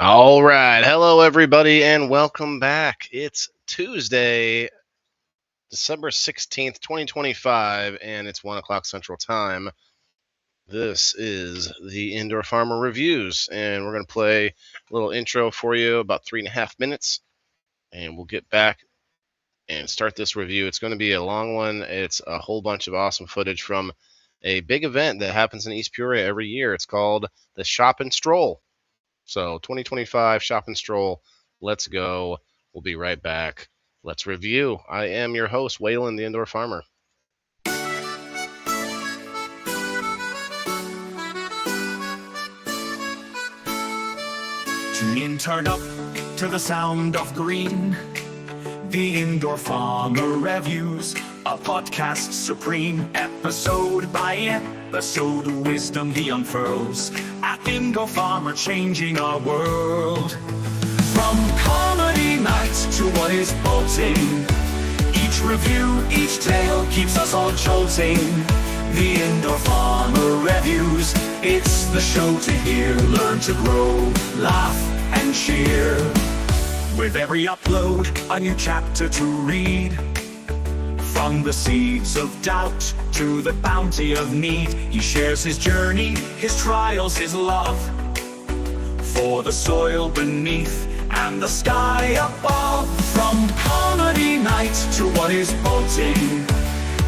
All right. Hello, everybody, and welcome back. It's Tuesday, December 16th, 2025, and it's 1 o'clock Central Time. This is the Indoor Farmer Reviews, and we're going to play a little intro for you, about 3.5 minutes, and we'll get back and start this review. It's going to be a long one. It's a whole bunch of awesome footage from a big event that happens in East Peoria every year. It's called the Shop and Stroll. So 2025 Shop and Stroll. Let's go. We'll be right back. Let's review. I am your host, Waylon, the Indoor Farmer. Tune in, turn up to the sound of green. The Indoor Farmer Reviews, a podcast supreme. Episode by episode, wisdom he unfurls. At Indoor Farmer, changing our world. From comedy nights to what is bolting, each review, each tale keeps us all jolting. The Indoor Farmer Reviews, it's the show to hear. Learn to grow, laugh and cheer. With every upload, a new chapter to read. From the seeds of doubt to the bounty of need, he shares his journey, his trials, his love for the soil beneath and the sky above. From comedy night to what is bolting,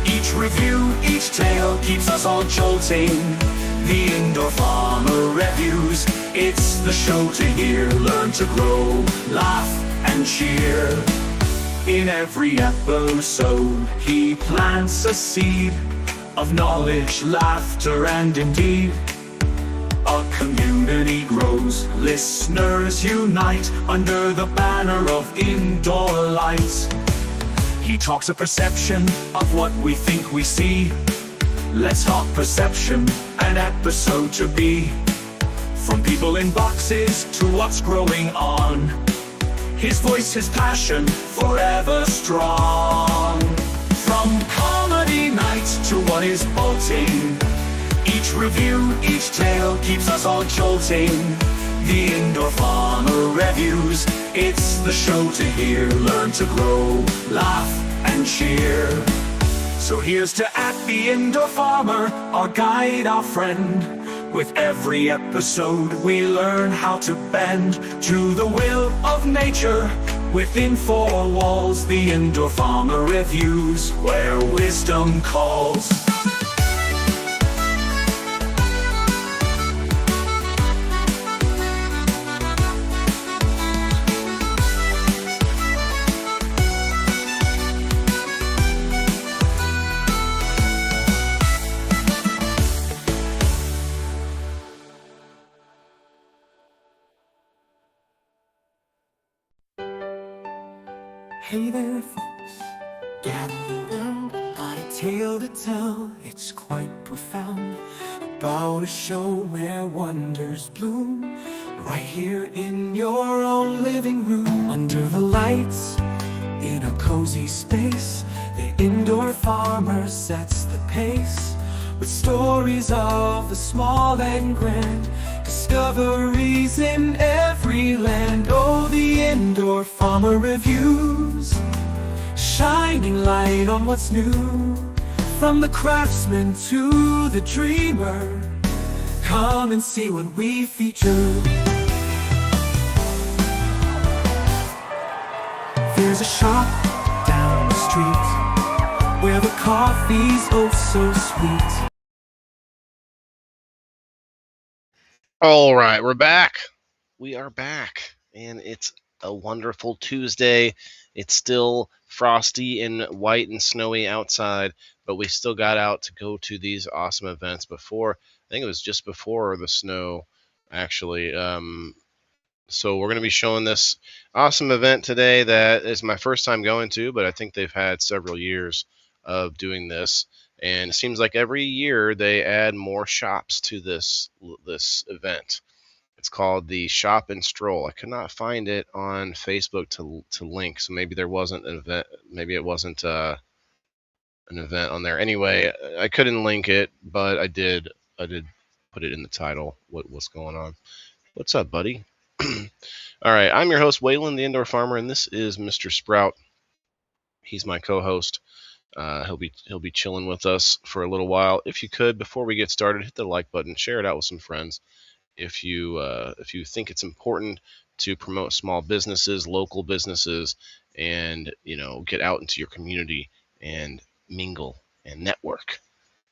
each review, each tale keeps us all jolting. The Indoor Farmer Reviews, it's the show to hear. Learn to grow, laugh and cheer. In every episode, he plants a seed of knowledge, laughter and indeed a community grows. Listeners unite under the banner of indoor lights. He talks of perception of what we think we see. Let's talk perception, an episode to be. From people in boxes to what's growing on, his voice, his passion, forever strong. From comedy night to what is bolting, each review, each tale keeps us all jolting. The Indoor Farmer Reviews, it's the show to hear. Learn to grow, laugh and cheer. So here's to at the Indoor Farmer, our guide, our friend. With every episode we learn how to bend to the will of nature. Within four walls, the Indoor Farmer Reviews, where wisdom calls. Hey there folks, gather around, got a tale to tell, it's quite profound. About a show where wonders bloom, right here in your own living room. Under the lights, in a cozy space, the Indoor Farmer sets the pace. With stories of the small and grand, discoveries in every land. Oh, the Indoor Farmer Reviews, shining light on what's new. From the craftsman to the dreamer, come and see what we feature. There's a shop down the street where the coffee's oh so sweet. All right, we're back. We are back, and it's a wonderful Tuesday. It's still frosty and white and snowy outside, but we still got out to go to these awesome events before. I think it was just before the snow, actually. So we're going to be showing this awesome event today that is my first time going to, but I think they've had several years of doing this. And it seems like every year they add more shops to this event. It's called the Shop and Stroll. I could not find it on Facebook to link, so maybe there wasn't an event. Maybe it wasn't an event on there. Anyway, I couldn't link it, but I did put it in the title. What's going on? What's up, buddy? All right, I'm your host, Waylon, the Indoor Farmer, and this is Mr. Sprout. He's my co-host. He'll be chilling with us for a little while. If you could, before we get started, hit the like button, share it out with some friends. If you think it's important to promote small businesses, local businesses, and get out into your community and mingle and network.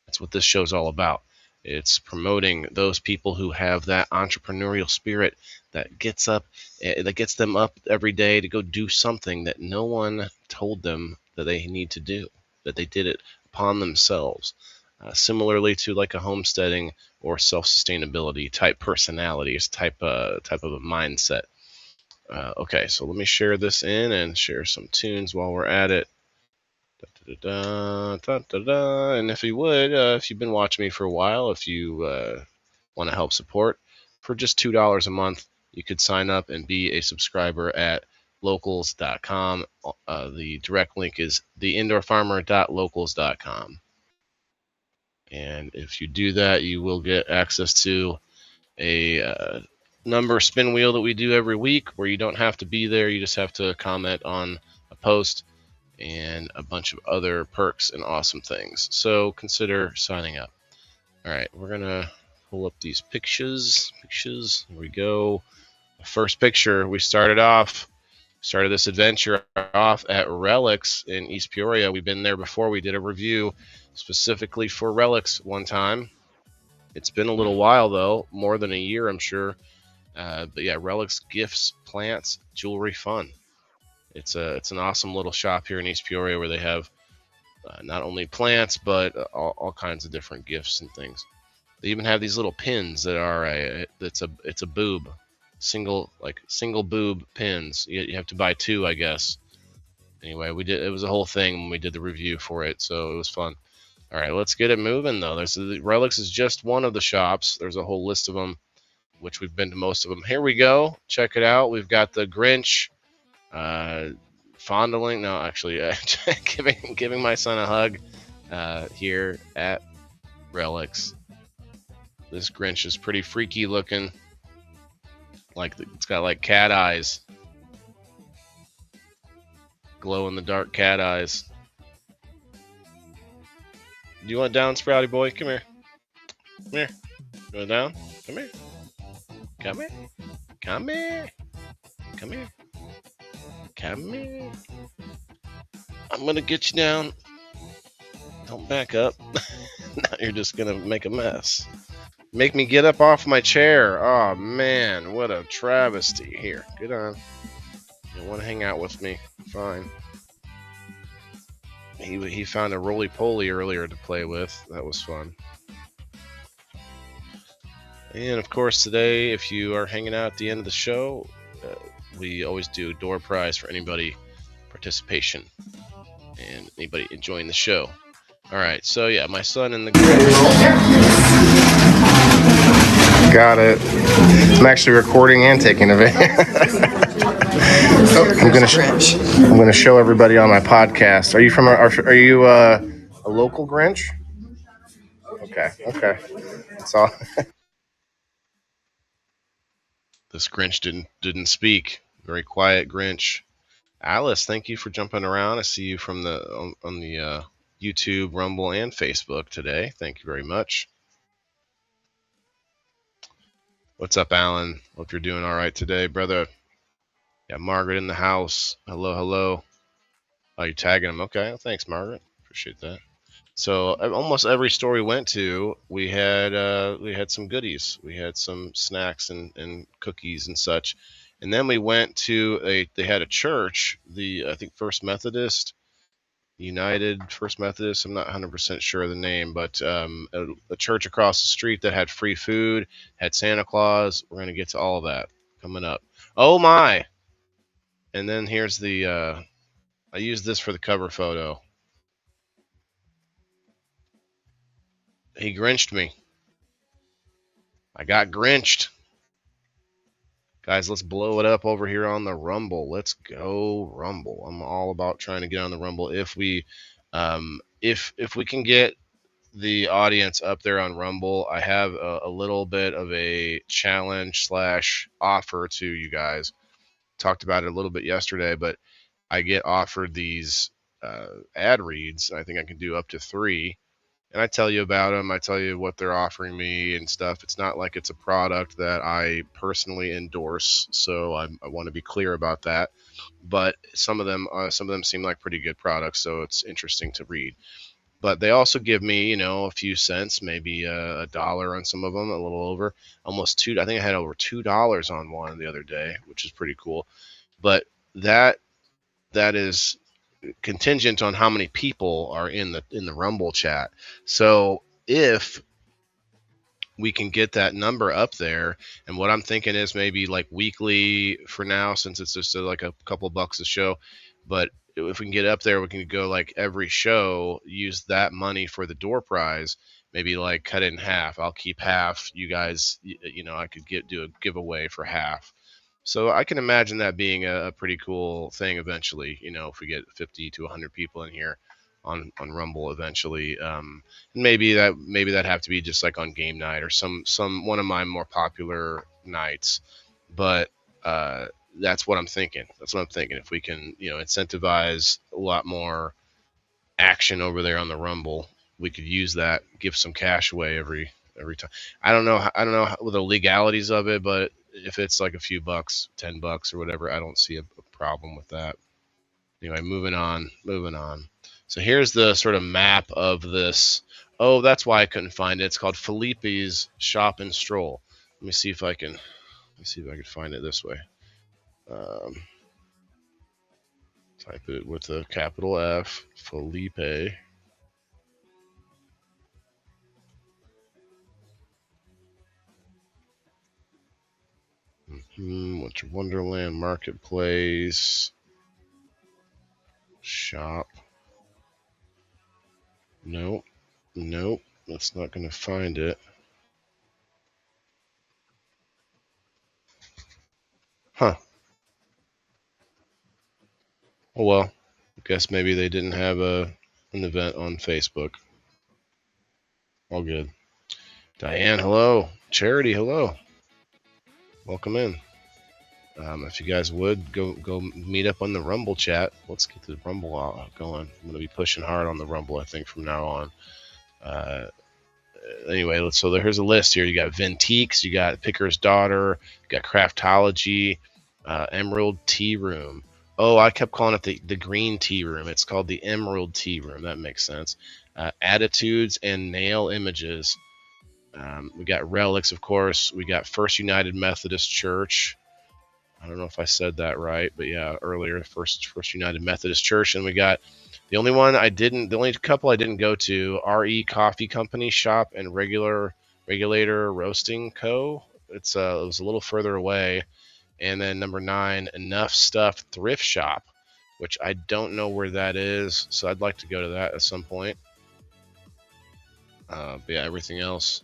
That's what this show's all about. It's promoting those people who have that entrepreneurial spirit that gets them up every day to go do something that no one told them that they need to do, that they did it upon themselves. Similarly to like a homesteading or self-sustainability type personalities, type of a mindset. Okay, so let me share this in and share some tunes while we're at it. Da, da, da, da. And if you would, if you've been watching me for a while, if you want to help support, for just $2 a month, you could sign up and be a subscriber at locals.com. The direct link is theindoorfarmer.locals.com. And if you do that, you will get access to a number spin wheel that we do every week where you don't have to be there. You just have to comment on a post and a bunch of other perks and awesome things. So consider signing up. All right, we're going to pull up these pictures. Here we go. The first picture, we started this adventure off at Relics in East Peoria. We've been there before. We did a review specifically for Relics one time. It's been a little while, though, more than a year, I'm sure. But yeah, Relics, gifts, plants, jewelry, fun. It's an awesome little shop here in East Peoria where they have not only plants but all kinds of different gifts and things. They even have these little pins that are it's a boob, single boob pins. You have to buy two, I guess. Anyway, it was a whole thing when we did the review for it, so it was fun. All right, let's get it moving though. Relics is just one of the shops. There's a whole list of them, which we've been to most of them. Here we go. Check it out. We've got the Grinch. Fondling, no, actually, giving my son a hug here at Relics. This Grinch is pretty freaky looking. It's got like cat eyes, glow in the dark cat eyes. Do you want down, Sprouty boy? Come here. Come here. You want down? Come here. Come here. Come here. Come here. Come here. I'm gonna get you down. Don't back up. Now you're just gonna make a mess. Make me get up off my chair. Oh man, what a travesty. Here, get on. You want to hang out with me? Fine. He found a roly-poly earlier to play with. That was fun. And of course today, if you are hanging out at the end of the show, we always do a door prize for anybody participation and anybody enjoying the show. All right, so yeah, my son and the got it. I'm actually recording and taking a video. I'm gonna show everybody on my podcast. Are you a local Grinch? Okay. That's all. This Grinch didn't speak. Very quiet Grinch. Alice, thank you for jumping around. I see you from on the YouTube, Rumble, and Facebook today. Thank you very much. What's up, Alan? Hope you're doing all right today, brother. Yeah, Margaret in the house. Hello. Oh, you're tagging him. Okay, well, thanks, Margaret. Appreciate that. So almost every store we went to, we had some goodies. We had some snacks and cookies and such. And then we went to they had a church, I think First Methodist, United First Methodist. I'm not 100% sure of the name, but a church across the street that had free food, had Santa Claus. We're going to get to all of that coming up. Oh my. And then here's I used this for the cover photo. He Grinched me. I got Grinched. Guys, let's blow it up over here on the Rumble. Let's go Rumble. I'm all about trying to get on the Rumble if we If we can get the audience up there on Rumble, I have a little bit of a challenge slash offer to you guys. Talked about it a little bit yesterday, but I get offered these ad reads. I think I can do up to 3, and I tell you about them. I tell you what they're offering me and stuff. It's not like it's a product that I personally endorse, so I want to be clear about that. But some of them seem like pretty good products, so it's interesting to read. But they also give me, a few cents, maybe a dollar on some of them, a little over, almost two. I think I had over $2 on one the other day, which is pretty cool. But that that is contingent on how many people are in the Rumble chat. So if we can get that number up there, and what I'm thinking is maybe like weekly for now, since it's just like a couple bucks a show. But if we can get up there, we can go like every show, use that money for the door prize, maybe like cut it in half. I'll keep half. You guys, I could do a giveaway for half. So I can imagine that being a pretty cool thing eventually. If we get 50 to 100 people in here on Rumble eventually, and maybe that have to be just like on game night or some one of my more popular nights. But that's what I'm thinking. If we can incentivize a lot more action over there on the Rumble, we could use that, give some cash away every time. I don't know the legalities of it, but if it's like a few bucks, $10 or whatever, I don't see a problem with that. Anyway, moving on. So here's the sort of map of this. Oh, that's why I couldn't find it. It's called Felipe's Shop and Stroll. Let me see if I can find it this way. Type it with a capital F, Felipe. What's Wonderland Marketplace Shop? Nope. That's not going to find it. Huh. Oh well. I guess maybe they didn't have an event on Facebook. All good. Diane, hello. Charity, hello. Welcome in. If you guys would go meet up on the Rumble chat, let's get the Rumble going. I'm going to be pushing hard on the Rumble, I think, from now on. Anyway, so here's a list here. You got Ventiques, you got Picker's Daughter, you got Craftology, Emerald Tea Room. Oh, I kept calling it the Green Tea Room. It's called the Emerald Tea Room. That makes sense. Attitudes and Nail Images. We got Relics, of course. We got First United Methodist Church. I don't know if I said that right, but yeah, earlier, First United Methodist Church. And we got the only couple I didn't go to, RE Coffee Company Shop and Regulator Roasting Co. It was a little further away. And then number 9, Enough Stuff Thrift Shop, which I don't know where that is, so I'd like to go to that at some point. But yeah, everything else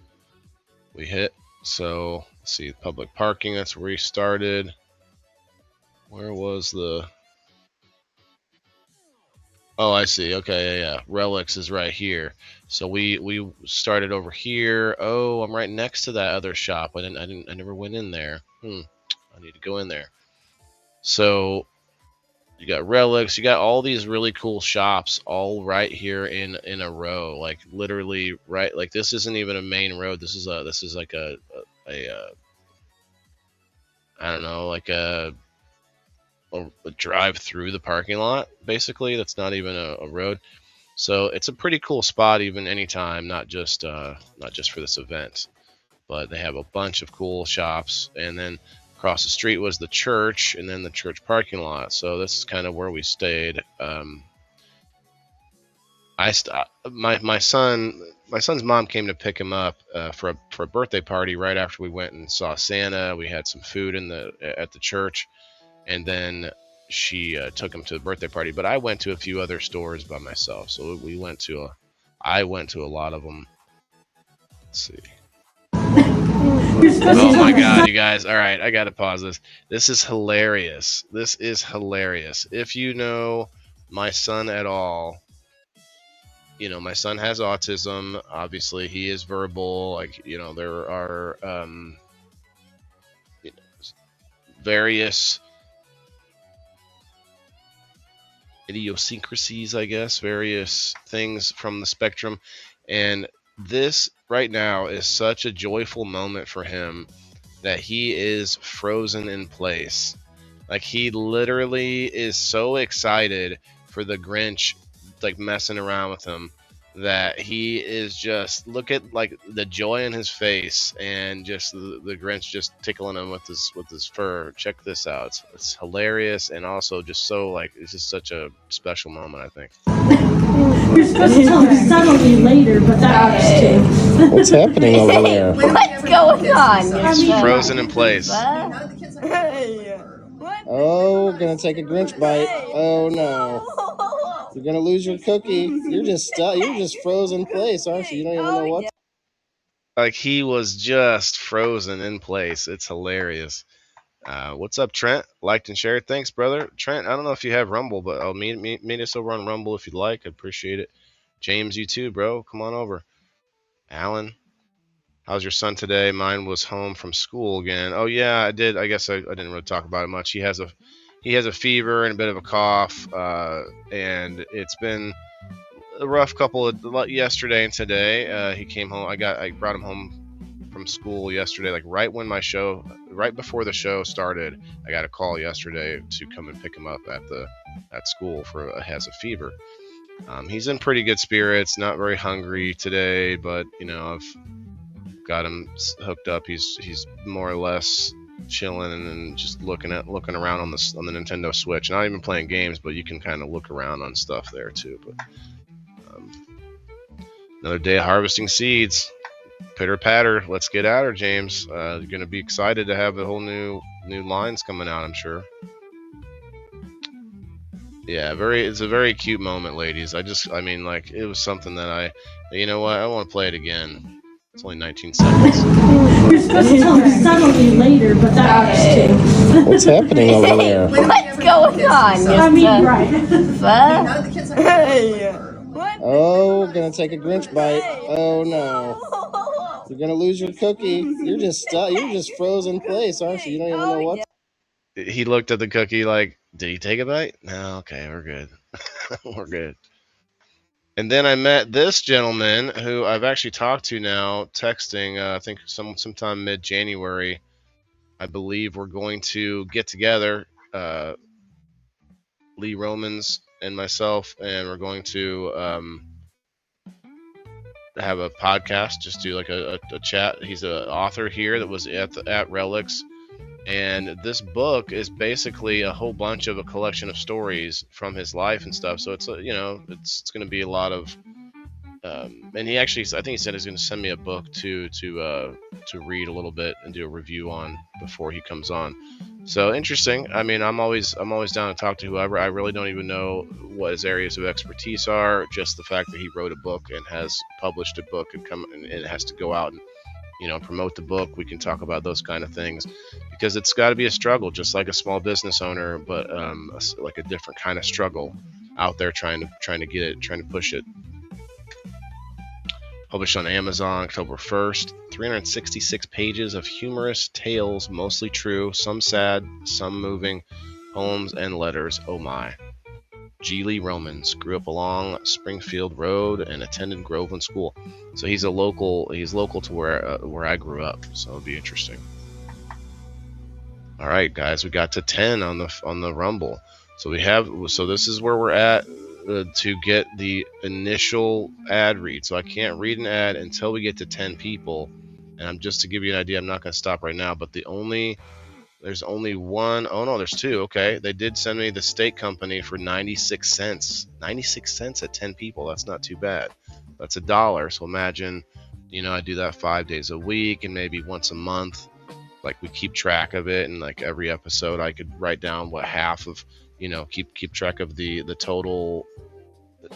we hit. So let's see, public parking, that's where we started. Where was the... Oh, I see. Okay, yeah. Relics is right here. So we started over here. Oh, I'm right next to that other shop. I never went in there. I need to go in there. So you got Relics. You got all these really cool shops all right here in a row. Like literally right. Like this isn't even a main road. This is like a I don't know, like a drive through the parking lot, basically. That's not even a road. So it's a pretty cool spot, even anytime, not just for this event. But they have a bunch of cool shops, and then across the street was the church, and then the church parking lot. So this is kind of where we stayed. My son's mom came to pick him up for a birthday party right after we went and saw Santa. We had some food at the church, and then she took him to the birthday party. But I went to a few other stores by myself, so I went to a lot of them. Let's see. Oh my god, you guys. All right, I got to pause this. This is hilarious. If you know my son at all, my son has autism. Obviously, he is verbal. Like, there are you know, various idiosyncrasies, I guess, various things from the spectrum. And this right now is such a joyful moment for him that he is frozen in place. Like, he literally is so excited for the Grinch, like, messing around with him, that he is just look at like the joy in his face, and just the Grinch just tickling him with his fur. Check this out. It's hilarious, and also just so, like, it's just such a special moment, I think. You're supposed to tell me subtly later, but that was too. What's happening over there? What's going on? He's frozen in place. Oh, gonna take a Grinch bite. Oh no. You're gonna lose your cookie. You're just frozen in place, aren't you? You don't even know what. Like, he was just frozen in place. It's hilarious. What's up, Trent? Liked and shared. Thanks, brother. Trent, I don't know if you have Rumble, but I'll meet us over on Rumble if you'd like. I'd appreciate it. James, you too, bro. Come on over. Alan, how's your son today? Mine was home from school again. Oh yeah, I did. I guess I didn't really talk about it much. He has a fever and a bit of a cough, and it's been a rough couple of yesterday and today. He came home. I brought him home from school yesterday, like right before the show started. I got a call yesterday to come and pick him up at school has a fever. He's in pretty good spirits, not very hungry today, but I've got him hooked up. He's more or less chilling and just looking around on the Nintendo Switch. Not even playing games, but you can kind of look around on stuff there too. But another day of harvesting seeds. Pitter patter. Let's get at her, James. You're gonna be excited to have a whole new lines coming out, I'm sure. Yeah, it's a very cute moment, ladies. I mean, like, it was something that you know what? I want to play it again. It's only 19 seconds. You're supposed to tell me subtly later, but that was too. What's happening over there? What's going on? I mean, right. Oh, gonna take a Grinch bite. Oh no. You're gonna lose your cookie. You're just frozen in place, aren't you? You don't even know what. He looked at the cookie like, did he take a bite? No, okay, we're good. We're good. And then I met this gentleman who I've actually talked to now, texting. I think sometime mid-January. I believe we're going to get together, Lee Romans and myself, and we're going to have a podcast, just do like a chat. He's an author here that was at Relics, and this book is basically a whole bunch of a collection of stories from his life and stuff. So it's it's going to be a lot of and I think he said he's going to send me a book to read a little bit and do a review on before he comes on. So interesting. I mean, I'm always down to talk to whoever. I really don't even know what his areas of expertise are. Just the fact that he wrote a book and has published a book and it has to go out and promote the book. We can talk about those kind of things, because it's got to be a struggle, just like a small business owner, but like a different kind of struggle out there trying to get it, trying to push it. Published on Amazon October 1st. 366 pages of humorous tales, mostly true, some sad, some moving, poems and letters. Oh my. G. Lee Romans grew up along Springfield Road and attended Groveland School. So he's local to where I grew up. So it'll be interesting. All right, guys, we got to 10 on the Rumble. So this is where we're at to get the initial ad read. So I can't read an ad until we get to 10 people. And just to give you an idea, I'm not going to stop right now, but there's only one. Oh no, there's two. Okay, they did send me the steak company for 96 cents. 96 cents at 10 people. That's not too bad. That's $1. So imagine, I do that 5 days a week and maybe once a month. Like, we keep track of it, and like every episode I could write down what half of, keep track of the total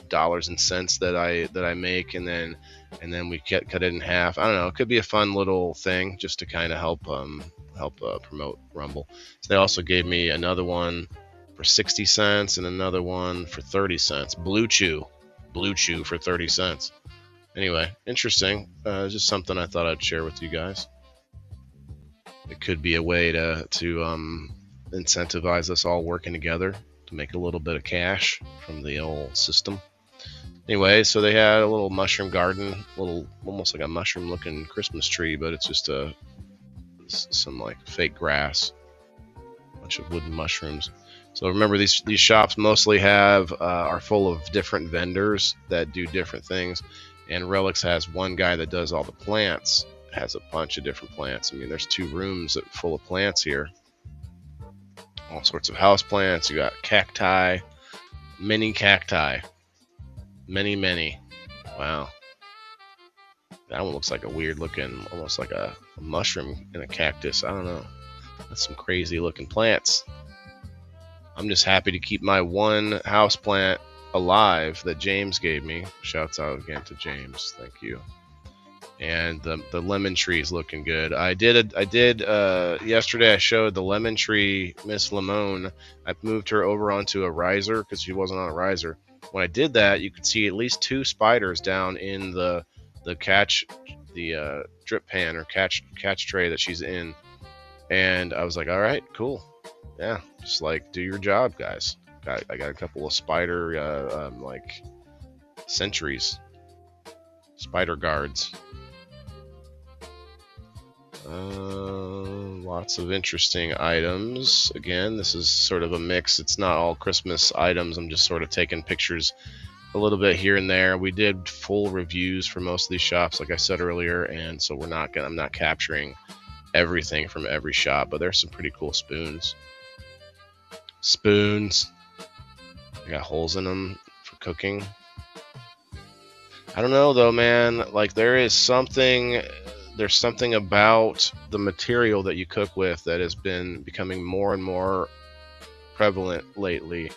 dollars and cents that I make, and then we cut it in half. I don't know. It could be a fun little thing just to kind of help promote Rumble. So they also gave me another one for 60 cents and another one for 30 cents. Blue Chew. Blue Chew for 30 cents. Anyway, interesting. Just something I thought I'd share with you guys. It could be a way to incentivize us all working together to make a little bit of cash from the old system. Anyway, so they had a little mushroom garden, almost like a mushroom-looking Christmas tree, but it's just some like fake grass, a bunch of wooden mushrooms. So remember, these shops mostly are full of different vendors that do different things, and Relics has one guy that does all the plants. Has a bunch of different plants. I mean, there's 2 rooms full of plants here. All sorts of house plants. You got cacti, mini cacti, many. Wow, that one looks like a weird looking, almost like a mushroom in a cactus. I don't know. That's some crazy looking plants. I'm just happy to keep my one house plant alive that James gave me. Shouts out again to James. Thank you. And the lemon tree is looking good. I did yesterday. I showed the lemon tree, Miss Limone. I moved her over onto a riser because she wasn't on a riser. When I did that, you could see at least 2 spiders down in the drip pan or catch tray that she's in. And I was like, all right, cool. Yeah, just like do your job, guys. I got a couple of spider like sentries, spider guards. Lots of interesting items. Again, this is sort of a mix. It's not all Christmas items. I'm just sort of taking pictures a little bit here and there. We did full reviews for most of these shops, like I said earlier, and so I'm not capturing everything from every shop, but there's some pretty cool spoons. They got holes in them for cooking. I don't know though, man. Like there's something about the material that you cook with that has been becoming more and more prevalent lately.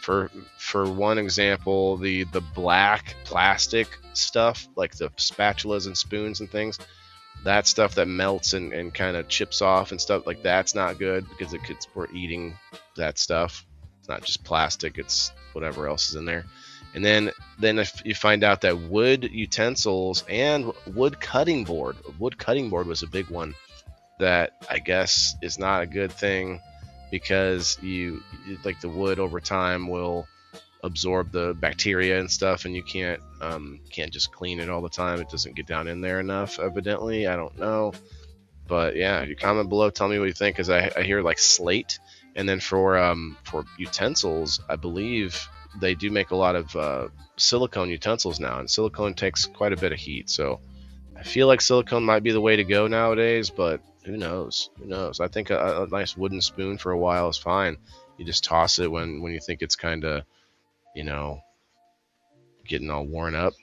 For one example, the black plastic stuff, like the spatulas and spoons and things, that stuff that melts and kind of chips off and stuff, like that's not good because we're eating that stuff. It's not just plastic, it's whatever else is in there. And then if you find out that wood utensils and wood cutting board was a big one that I guess is not a good thing because like the wood over time will absorb the bacteria and stuff, and you can't just clean it all the time. It doesn't get down in there enough, evidently. I don't know, but yeah, you comment below, tell me what you think, because I hear like slate. And then for utensils, I believe they do make a lot of silicone utensils now, and silicone takes quite a bit of heat, so I feel like silicone might be the way to go nowadays, but who knows? I think a nice wooden spoon for a while is fine. You just toss it when you think it's kind of, getting all worn out,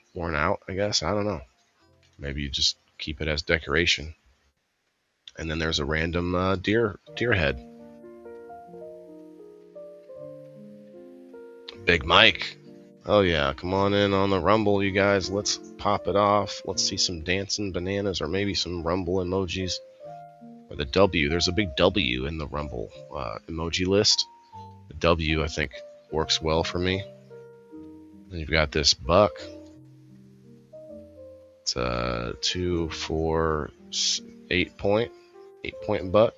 I guess. I don't know. Maybe you just keep it as decoration. And then there's a random deer head. Big Mike. Oh yeah, come on in on the Rumble, you guys. Let's pop it off. Let's see some dancing bananas or maybe some Rumble emojis. Or the W. There's a big W in the Rumble emoji list. The W, I think, works well for me. And you've got this buck. It's a 2, 4, 8 point buck.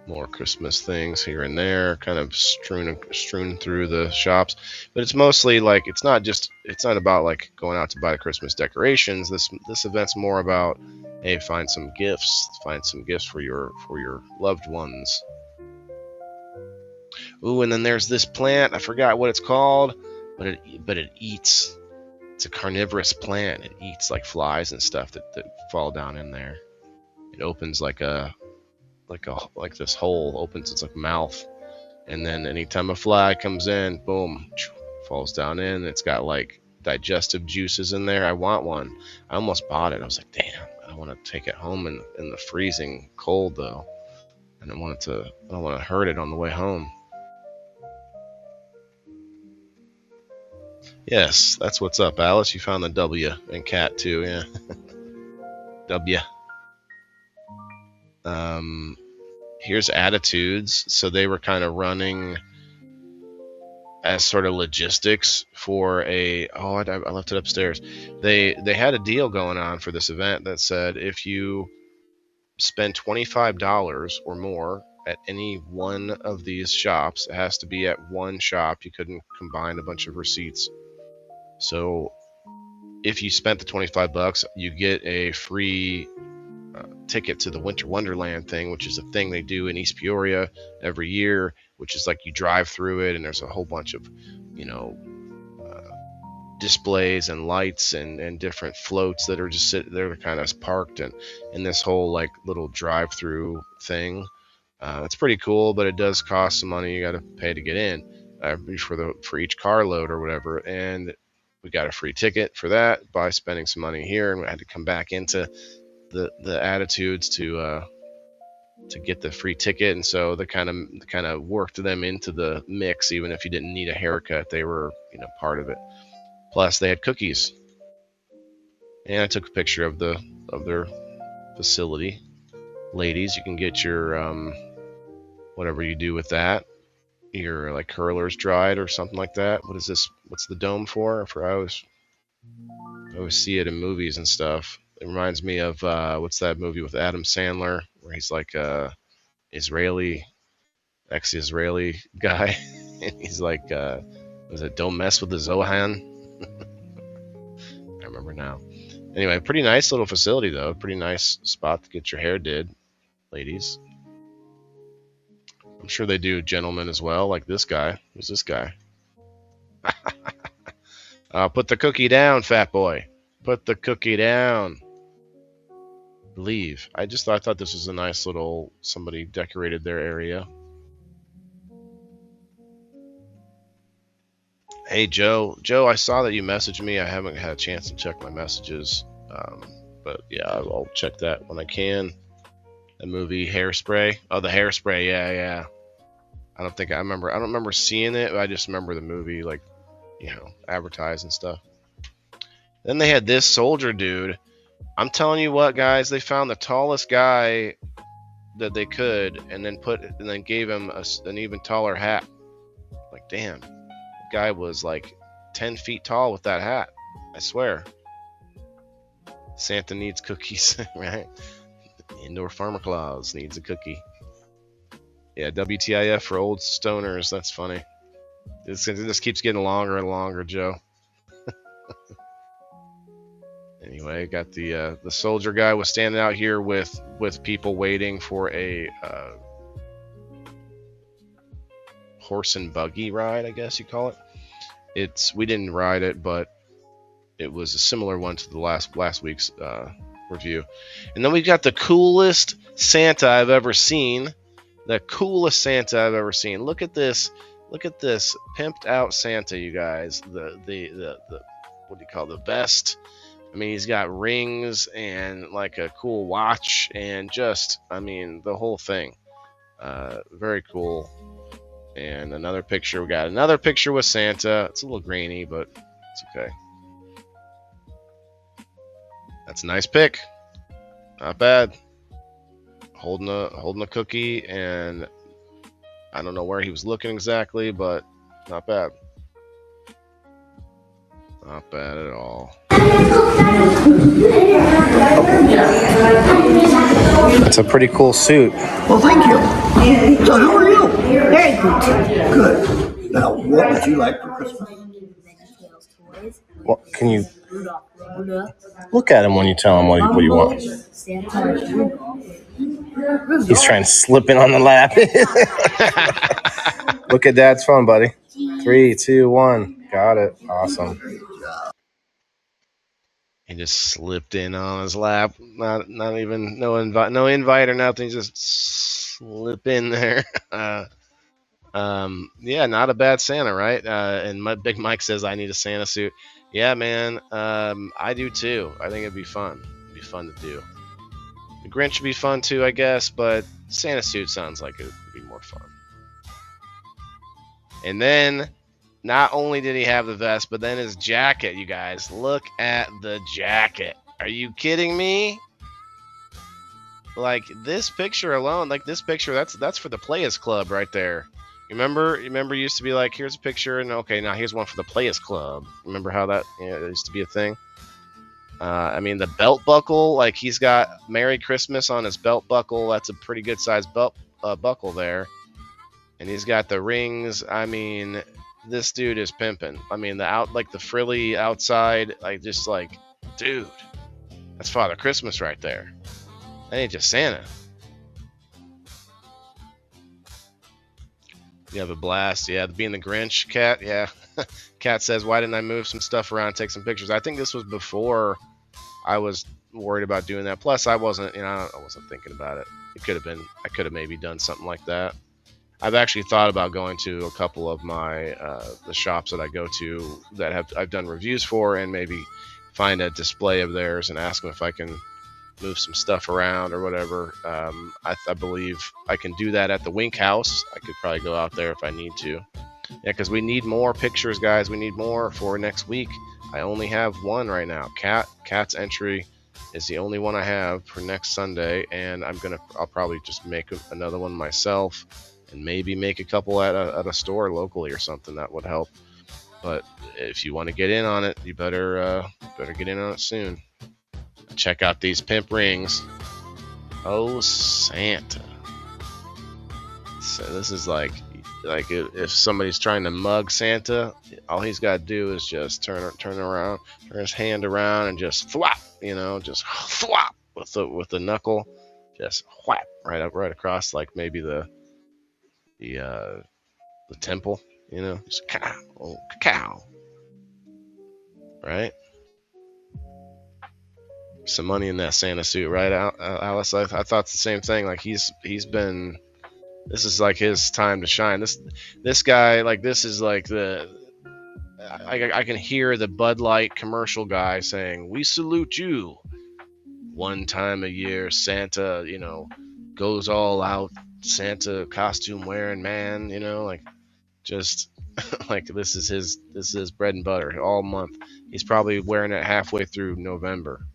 More Christmas things here and there, kind of strewn through the shops, but it's mostly like it's not about like going out to buy the Christmas decorations. This event's more about, hey, find some gifts for your loved ones. Ooh, and then there's this plant, I forgot what it's called, but it eats. It's a carnivorous plant. It eats like flies and stuff that fall down in there. It opens like this hole opens its like mouth, and then anytime a fly comes in, boom, falls down in. It's got like digestive juices in there. I want one. I almost bought it. I was like, damn, I don't want to take it home in the freezing cold though. I don't want to hurt it on the way home. Yes, that's what's up, Alice. You found the W, and Cat too, yeah. W. Here's Attitudes. So they were kind of running as sort of logistics for I left it upstairs. They had a deal going on for this event that said if you spend $25 or more at any one of these shops, it has to be at one shop. You couldn't combine a bunch of receipts. So if you spent the $25, you get a free ticket to the Winter Wonderland thing, which is a thing they do in East Peoria every year, which is like you drive through it and there's a whole bunch of, displays and lights and different floats that are just sitting there kind of parked and in this whole like little drive-through thing. It's pretty cool, but it does cost some money. You got to pay to get in for each carload or whatever. And we got a free ticket for that by spending some money here, and we had to come back into the Attitudes to get the free ticket. And so they kind of worked them into the mix. Even if you didn't need a haircut, they were part of it. Plus they had cookies, and I took a picture of their facility. Ladies, you can get your whatever you do with that, your like curlers dried or something like that. What is this? What's the dome for? I always see it in movies and stuff. It reminds me of what's that movie with Adam Sandler where he's like ex-Israeli guy, and he's like, was it Don't Mess with the Zohan? I remember now. Anyway, pretty nice little facility though. Pretty nice spot to get your hair did, ladies. I'm sure they do gentlemen as well, like this guy. Who's this guy? Put the cookie down, fat boy. Put the cookie down. Leave. I thought this was a nice little, somebody decorated their area. Hey, Joe. Joe, I saw that you messaged me. I haven't had a chance to check my messages. But yeah, I'll check that when I can. The movie Hairspray. Oh, the Hairspray. Yeah. I don't remember seeing it, but I just remember the movie, like, advertised and stuff. Then they had this soldier dude. I'm telling you what, guys, they found the tallest guy that they could, and then gave him an even taller hat. Like, damn, the guy was like 10 feet tall with that hat. I swear. Santa needs cookies, right? Indoor Farmer Claus needs a cookie. Yeah, WTIF for old stoners. That's funny. This keeps getting longer and longer, Joe. Anyway, got the soldier guy was standing out here with people waiting for a horse and buggy ride, I guess you call it. We didn't ride it, but it was a similar one to the last week's review. And then we got the coolest Santa I've ever seen. The coolest Santa I've ever seen. Look at this. Look at this pimped out Santa, you guys. The what do you call the vest? I mean, he's got rings and like a cool watch and just, the whole thing. Very cool. And another picture. We got another picture with Santa. It's a little grainy, but it's okay. That's a nice pic. Not bad. Holding a cookie, and I don't know where he was looking exactly, but not bad. Not bad at all. It's a pretty cool suit. Well, thank you. So how are you? Very good. Good. Now, what would you like for Christmas? Well, can you look at him when you tell him what you want? He's trying to slip in on the lap. Look at Dad's phone, buddy. 3, 2, 1. Got it. Awesome. He just slipped in on his lap. Not even no invite or nothing. Just slip in there. Yeah, not a bad Santa, right? And Big Mike says I need a Santa suit. Yeah, man. I do too. I think it'd be fun. It'd be fun to do. The Grinch would be fun too, I guess, but Santa suit sounds like it would be more fun. And then, not only did he have the vest, but then his jacket, you guys. Look at the jacket. Are you kidding me? Like this picture alone, like this picture, that's for the Players Club right there. You remember it used to be like, here's a picture, and okay, now here's one for the Players Club. Remember how that used to be a thing? I mean, the belt buckle, like he's got Merry Christmas on his belt buckle. That's a pretty good sized belt buckle there. And he's got the rings. I mean, this dude is pimping. I mean, the frilly outside, like just like, dude, that's Father Christmas right there. That ain't just Santa. You have a blast. Yeah, being the Grinch, Cat. Yeah. Cat says, why didn't I move some stuff around and take some pictures? I think this was before I was worried about doing that. Plus, I wasn't thinking about it. It could have been, I could have maybe done something like that. I've actually thought about going to a couple of my the shops that I go to that I've done reviews for, and maybe find a display of theirs and ask them if I can move some stuff around or whatever. I believe I can do that at the Wink House. I could probably go out there if I need to. Yeah, because we need more pictures, guys. We need more for next week. I only have one right now. Cat's entry is the only one I have for next Sunday, and I'll probably just make another one myself, and maybe make a couple at a store locally or something. That would help. But if you want to get in on it, you better get in on it soon. Check out these pimp rings. Oh, Santa. So this is like if somebody's trying to mug Santa, all he's got to do is just turn around, turn his hand around, and just thwap, just thwap with the knuckle, just whap right across, like maybe the temple, just cow, right? Some money in that Santa suit, right, Alice? I thought the same thing. Like he's been. This is like his time to shine. This guy, like this is like I can hear the Bud Light commercial guy saying, "We salute you." One time a year, Santa, goes all out. Santa costume wearing man, like just like this is his bread and butter all month. He's probably wearing it halfway through November.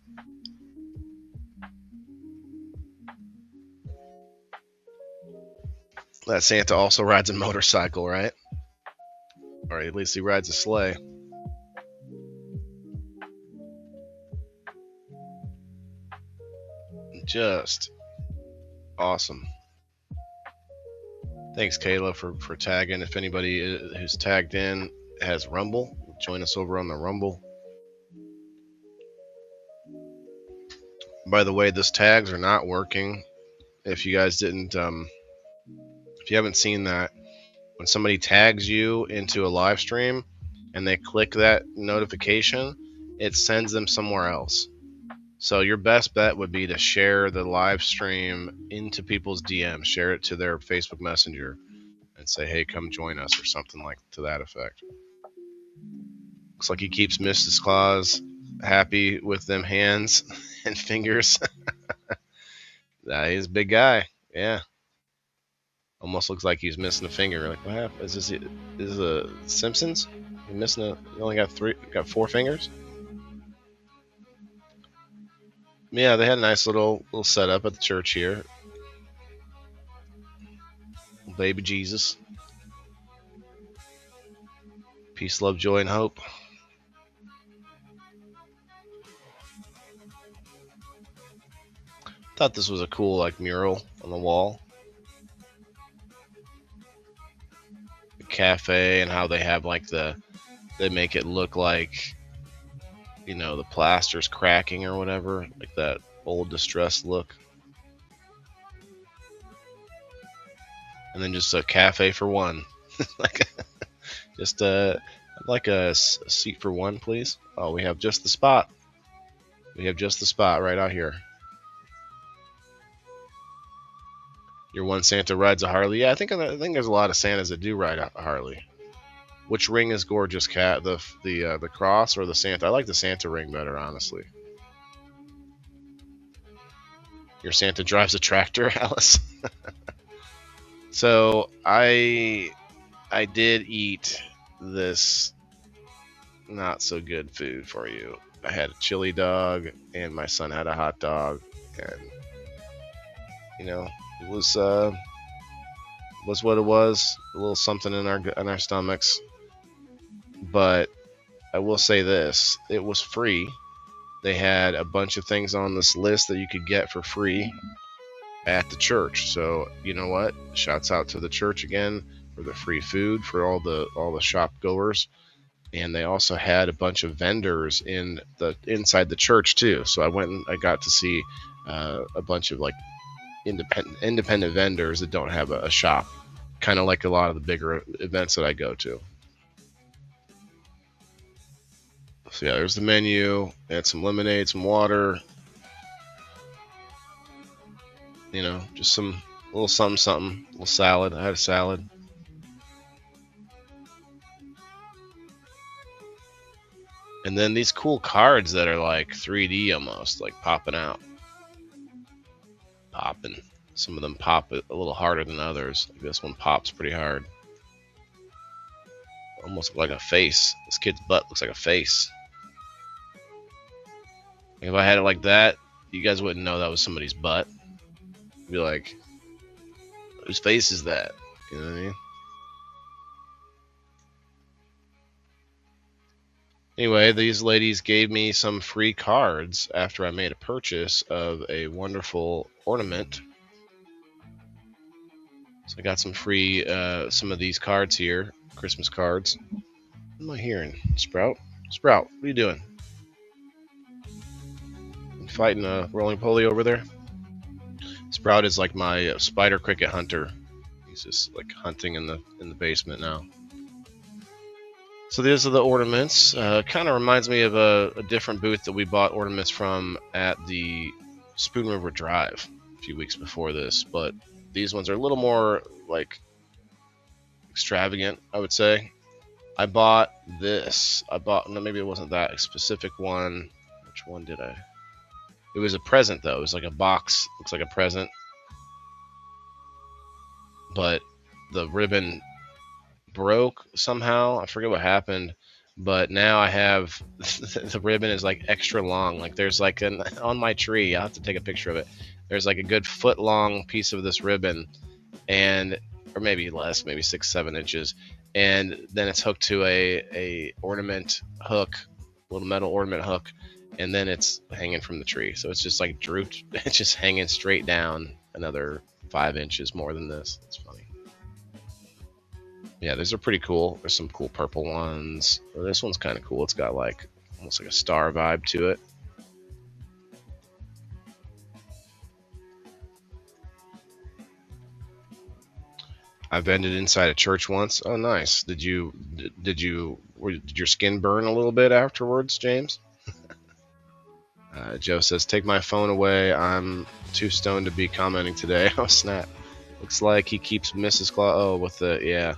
That Santa also rides a motorcycle, right? Or at least he rides a sleigh. Just awesome. Thanks, Kayla, for tagging. If anybody who's tagged in has Rumble, join us over on the Rumble. By the way, those tags are not working. If you guys didn't, if you haven't seen that, when somebody tags you into a live stream and they click that notification, it sends them somewhere else. So your best bet would be to share the live stream into people's DMs, share it to their Facebook Messenger, and say, hey, come join us, or something like to that effect. Looks like he keeps Mrs. Claus happy with them hands and fingers. He's a big guy. Yeah. Almost looks like he's missing a finger. Like, what happened? Is this a Simpsons? You only got four fingers? Yeah, they had a nice little setup at the church here. Baby Jesus. Peace, love, joy, and hope. Thought this was a cool mural on the wall. The cafe, and how they have they make it look like the plaster's cracking or whatever, like that old distressed look. And then just a cafe for one. Just like a seat for one, please. Oh, we have just the spot. We have just the spot right out here. Your one Santa rides a Harley. Yeah, I think there's a lot of Santas that do ride a Harley. Which ring is gorgeous, Cat? The cross or the Santa? I like the Santa ring better, honestly. Your Santa drives a tractor, Alice. So I did eat this not so good food for you. I had a chili dog, and my son had a hot dog, and it was what it was. A little something in our stomachs. But I will say this: it was free. They had a bunch of things on this list that you could get for free at the church. So you know what? Shouts out to the church again for the free food for all the shop goers. And they also had a bunch of vendors inside the church too. So I went and I got to see a bunch of like independent vendors that don't have a shop, kind of like a lot of the bigger events that I go to. So yeah, there's the menu. They had some lemonade, some water. Just some little something, little salad. I had a salad. And then these cool cards that are like 3D almost, like popping out. Popping. Some of them pop a little harder than others. Like this one pops pretty hard. Almost like a face. This kid's butt looks like a face. If I had it like that, you guys wouldn't know that was somebody's butt. You'd be like, whose face is that? You know what I mean? Anyway, these ladies gave me some free cards after I made a purchase of a wonderful ornament. So I got some free, some of these cards here, Christmas cards. What am I hearing? Sprout? Sprout, what are you doing? You fighting a rolling poly over there? Sprout is like my spider cricket hunter. He's just like hunting in the basement now. So these are the ornaments. Kind of reminds me of a different booth that we bought ornaments from at the Spoon River Drive a few weeks before this. But these ones are a little more like extravagant, I would say. I bought this. No, maybe it wasn't that specific one. Which one did I? It was a present though. It was like a box. Looks like a present. But the ribbon broke somehow. I forget what happened, but now I have the ribbon is like extra long. Like there's like on my tree. I'll have to take a picture of it. There's like a good foot long piece of this ribbon, or maybe less, maybe 6-7 inches, and then it's hooked to a ornament hook, little metal ornament hook, and then it's hanging from the tree. So it's just like drooped. It's just hanging straight down another 5 inches more than this. It's funny. Yeah, these are pretty cool. There's some cool purple ones. This one's kind of cool. It's got like almost like a star vibe to it. I've ended inside a church once. Oh, nice. Did your skin burn a little bit afterwards, James? Joe says, "Take my phone away. I'm too stoned to be commenting today." Oh snap! Looks like he keeps Mrs. Claus. Oh, with the yeah.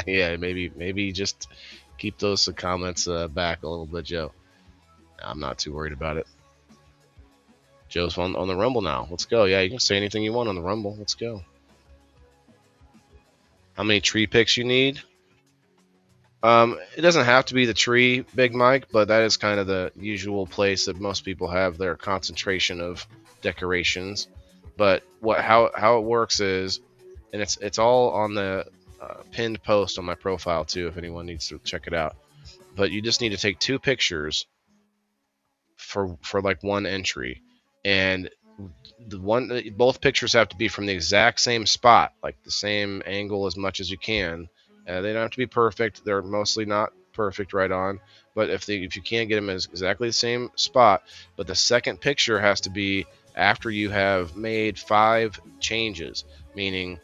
Yeah, maybe just keep those comments back a little bit, Joe. I'm not too worried about it. Joe's on the Rumble now. Let's go. Yeah, you can say anything you want on the Rumble. Let's go. How many tree picks you need? It doesn't have to be the tree, Big Mike, but that is kind of the usual place that most people have their concentration of decorations. But how it works is, and it's all on the pinned post on my profile too, if anyone needs to check it out. But you just need to take 2 pictures for like one entry, and both pictures have to be from the exact same spot, like the same angle as much as you can. They don't have to be perfect. They're mostly not perfect right on, but if you can't get them as exactly the same spot, but the second picture has to be after you have made 5 changes, meaning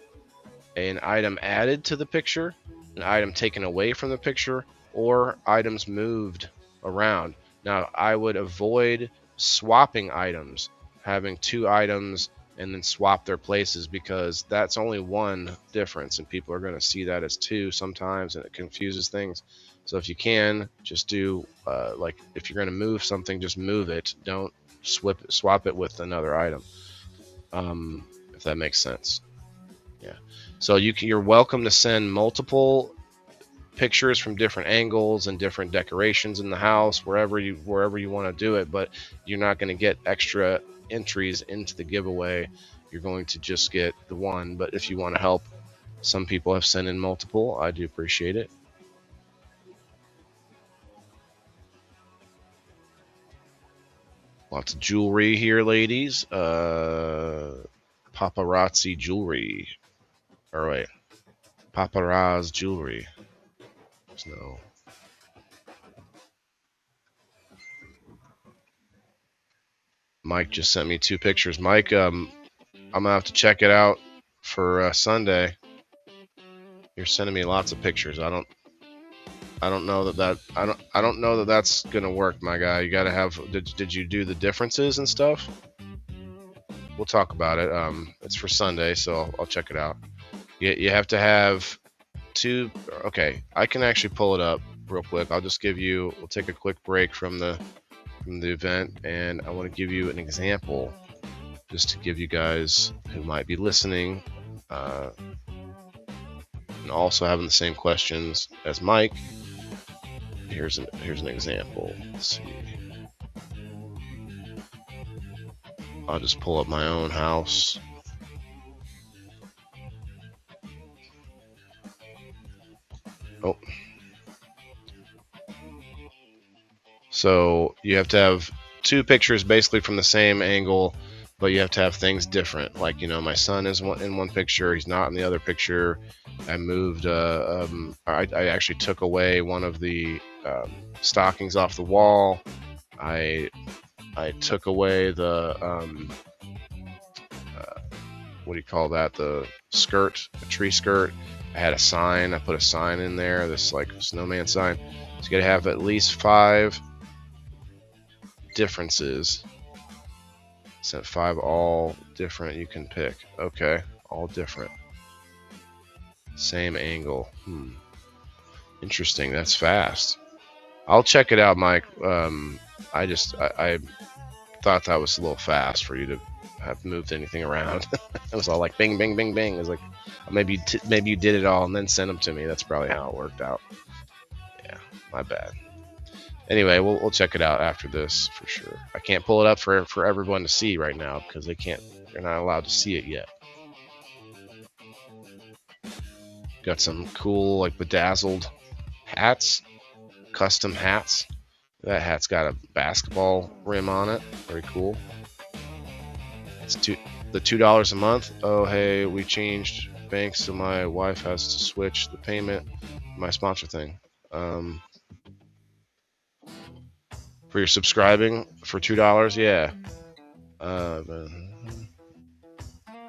an item added to the picture, an item taken away from the picture, or items moved around. Now, I would avoid swapping items, having 2 items and then swap their places, because that's only one difference, and people are going to see that as 2 sometimes, and it confuses things. So if you can, just do like if you're going to move something, just move it. Don't swap it with another item, if that makes sense. Yeah. So you're welcome to send multiple pictures from different angles and different decorations in the house, wherever you want to do it, but you're not going to get extra entries into the giveaway. you're going to just get the one. But if you want to help, some people have sent in multiple. I do appreciate it. Lots of jewelry here, ladies. Paparazzi jewelry. Or wait, paparazzi jewelry. There's no. Mike just sent me 2 pictures. Mike, I'm gonna have to check it out for Sunday. You're sending me lots of pictures. I don't know that I don't know that that's gonna work, my guy. You gotta have. Did you do the differences and stuff? We'll talk about it. It's for Sunday, so I'll check it out. You have to have 2. Okay, I can actually pull it up real quick. I'll just give you. We'll take a quick break from the event, and I want to give you an example, just to give you guys who might be listening, and also having the same questions as Mike. Here's an example. Let's see. I'll just pull up my own house. Oh. So you have to have 2 pictures basically from the same angle, but you have to have things different. Like, you know, my son is in one picture, he's not in the other picture. I moved, I actually took away one of the stockings off the wall. I took away the, what do you call that? The skirt, a tree skirt. I had a sign, I put a sign in there, this like snowman sign. So you gotta have at least 5 differences. Sent 5 all different, you can pick. Okay, all different. Same angle. Interesting, that's fast. I'll check it out, Mike. I thought that was a little fast for you to have moved anything around. It was all like bing, bing, bing, bing. It was like, maybe you did it all and then sent them to me. That's probably how it worked out. Yeah, my bad. Anyway, we'll check it out after this for sure. I can't pull it up for everyone to see right now because they're not allowed to see it yet. Got some cool like bedazzled hats, custom hats. That hat's got a basketball rim on it. Very cool. It's the $2 a month. Oh, hey, we changed banks, so my wife has to switch the payment. My sponsor thing. For your subscribing for $2, yeah. That's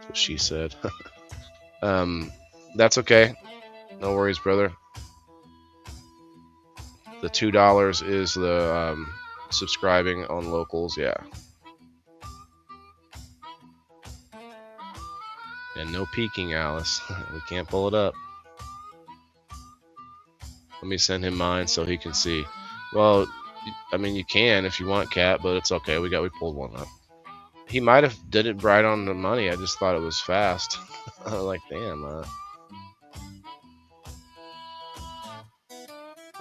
what she said. That's okay. No worries, brother. The $2 is the subscribing on locals, yeah. And no peeking, Alice. We can't pull it up. Let me send him mine so he can see. Well, I mean, you can if you want, Cat, but it's okay. We pulled one up. He might have did it right on the money. I just thought it was fast. I was like, damn.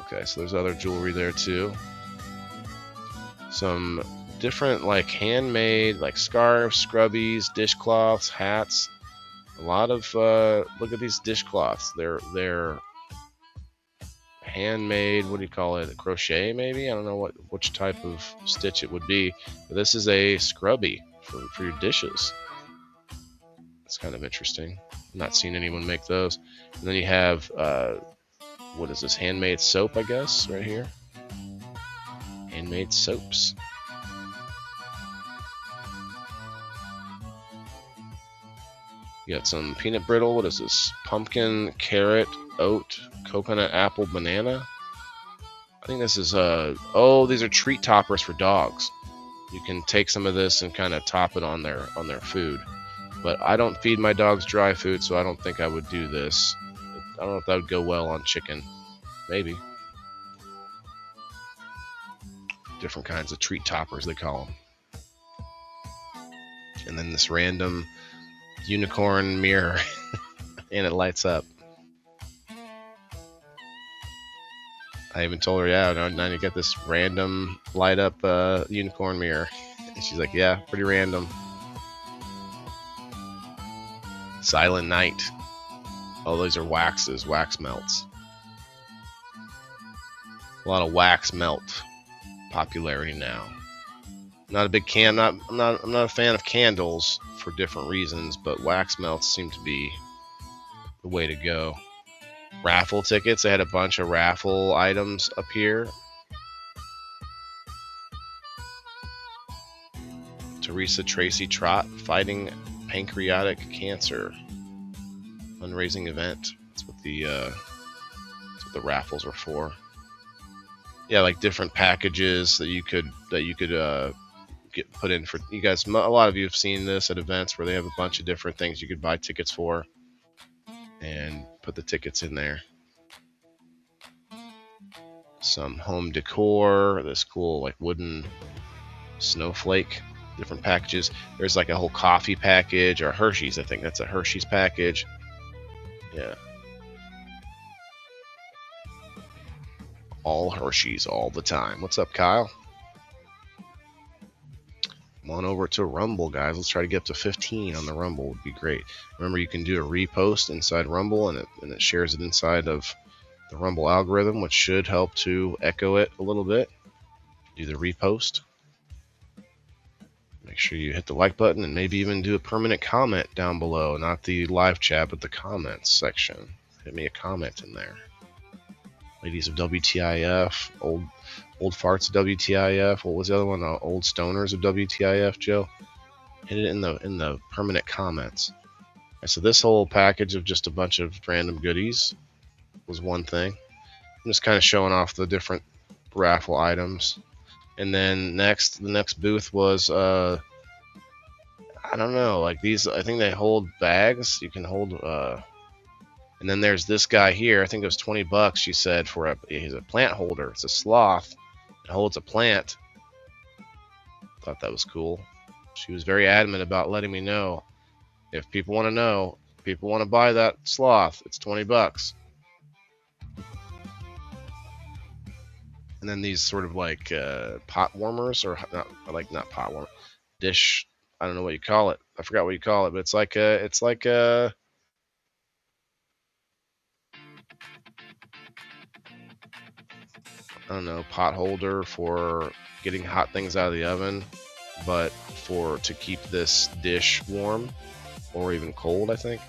Okay, so there's other jewelry there too. Some different like handmade like scarves, scrubbies, dishcloths, hats. A lot of look at these dishcloths. They're handmade. What do you call it? Crochet maybe? I don't know which type of stitch it would be. But this is a scrubby for your dishes. It's kind of interesting. I'm not seeing anyone make those. And then you have what is this? Handmade soap, I guess, right here. Handmade soaps. You got some peanut brittle. What is this? Pumpkin, carrot, oat, coconut, apple, banana. I think this is oh, these are treat toppers for dogs. You can take some of this and kind of top it on their food. But I don't feed my dogs dry food, so I don't think I would do this. I don't know if that would go well on chicken. Maybe. Different kinds of treat toppers, they call them. And then this random unicorn mirror. And it lights up. I even told her, yeah, now you got this random light up unicorn mirror. And she's like, yeah, pretty random. Silent Night. Oh, those are waxes, wax melts. A lot of wax melt popularity now. Not a big I'm not a fan of candles for different reasons, but wax melts seem to be the way to go. Raffle tickets. They had a bunch of raffle items up here. Teresa Tracy Trot fighting pancreatic cancer. Fundraising event. That's what the raffles were for. Yeah, like different packages that you could get put in for you guys. A lot of you have seen this at events where they have a bunch of different things you could buy tickets for and put the tickets in there. Some home decor, this cool like wooden snowflake, different packages. There's like a whole coffee package, or Hershey's, I think that's a Hershey's package. Yeah. All Hershey's all the time. What's up, Kyle? Come on over to Rumble, guys. Let's try to get up to 15 on the Rumble. Would be great. Remember, you can do a repost inside Rumble, and it shares it inside of the Rumble algorithm, which should help to echo it a little bit. Do the repost. Make sure you hit the like button and maybe even do a permanent comment down below. Not the live chat, but the comments section. Hit me a comment in there. Ladies of WTIF, old farts of WTIF. What was the other one? Old stoners of WTIF, Joe. Hit it in the permanent comments. Right, so this whole package of just a bunch of random goodies was one thing. I'm just kind of showing off the different raffle items. And then the next booth was I don't know, like these. I think they hold bags. You can hold. And then there's this guy here. I think it was $20. She said he's a plant holder. It's a sloth. It holds a plant. Thought that was cool. She was very adamant about letting me know if people want to know, people want to buy that sloth. It's $20. And then these sort of like pot warmers, or not pot warmer, dish. I don't know what you call it. I forgot what you call it, but it's like a I don't know, pot holder for getting hot things out of the oven, but to keep this dish warm or even cold, I think.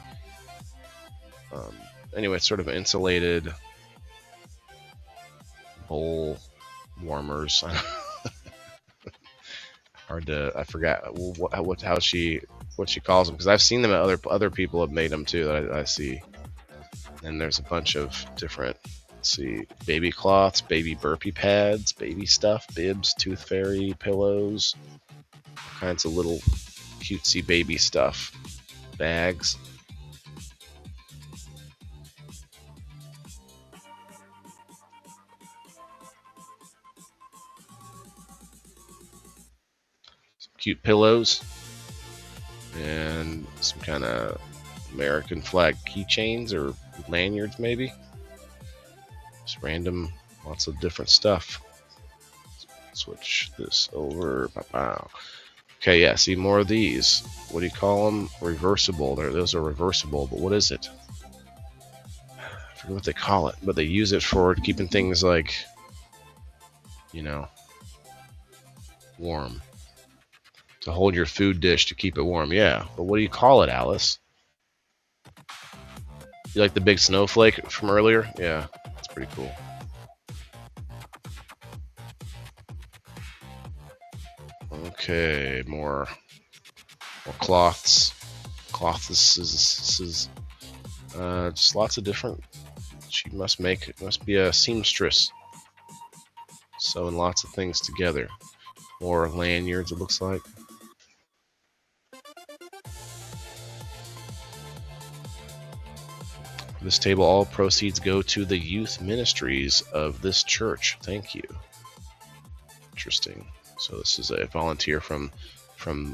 Anyway, it's sort of insulated bowl warmers. I forgot what she calls them, because I've seen them at other people have made them too that I see. And there's a bunch of different. See, baby cloths, baby burpee pads, baby stuff, bibs, tooth fairy, pillows, all kinds of little cutesy baby stuff, bags. Some cute pillows and some kind of American flag keychains or lanyards, maybe. Just random, lots of different stuff. Switch this over. Wow. Okay, yeah, see more of these. What do you call them? Reversible. Those are reversible, but what is it? I forget what they call it, but they use it for keeping things like, warm. To hold your food dish to keep it warm. Yeah, but what do you call it, Alice? You like the big snowflake from earlier? Yeah. Pretty cool. Okay, more cloths. Cloths just lots of different. She must be a seamstress, sewing lots of things together. More lanyards, it looks like. This table, all proceeds go to the youth ministries of this church. Thank you. Interesting. So this is a volunteer from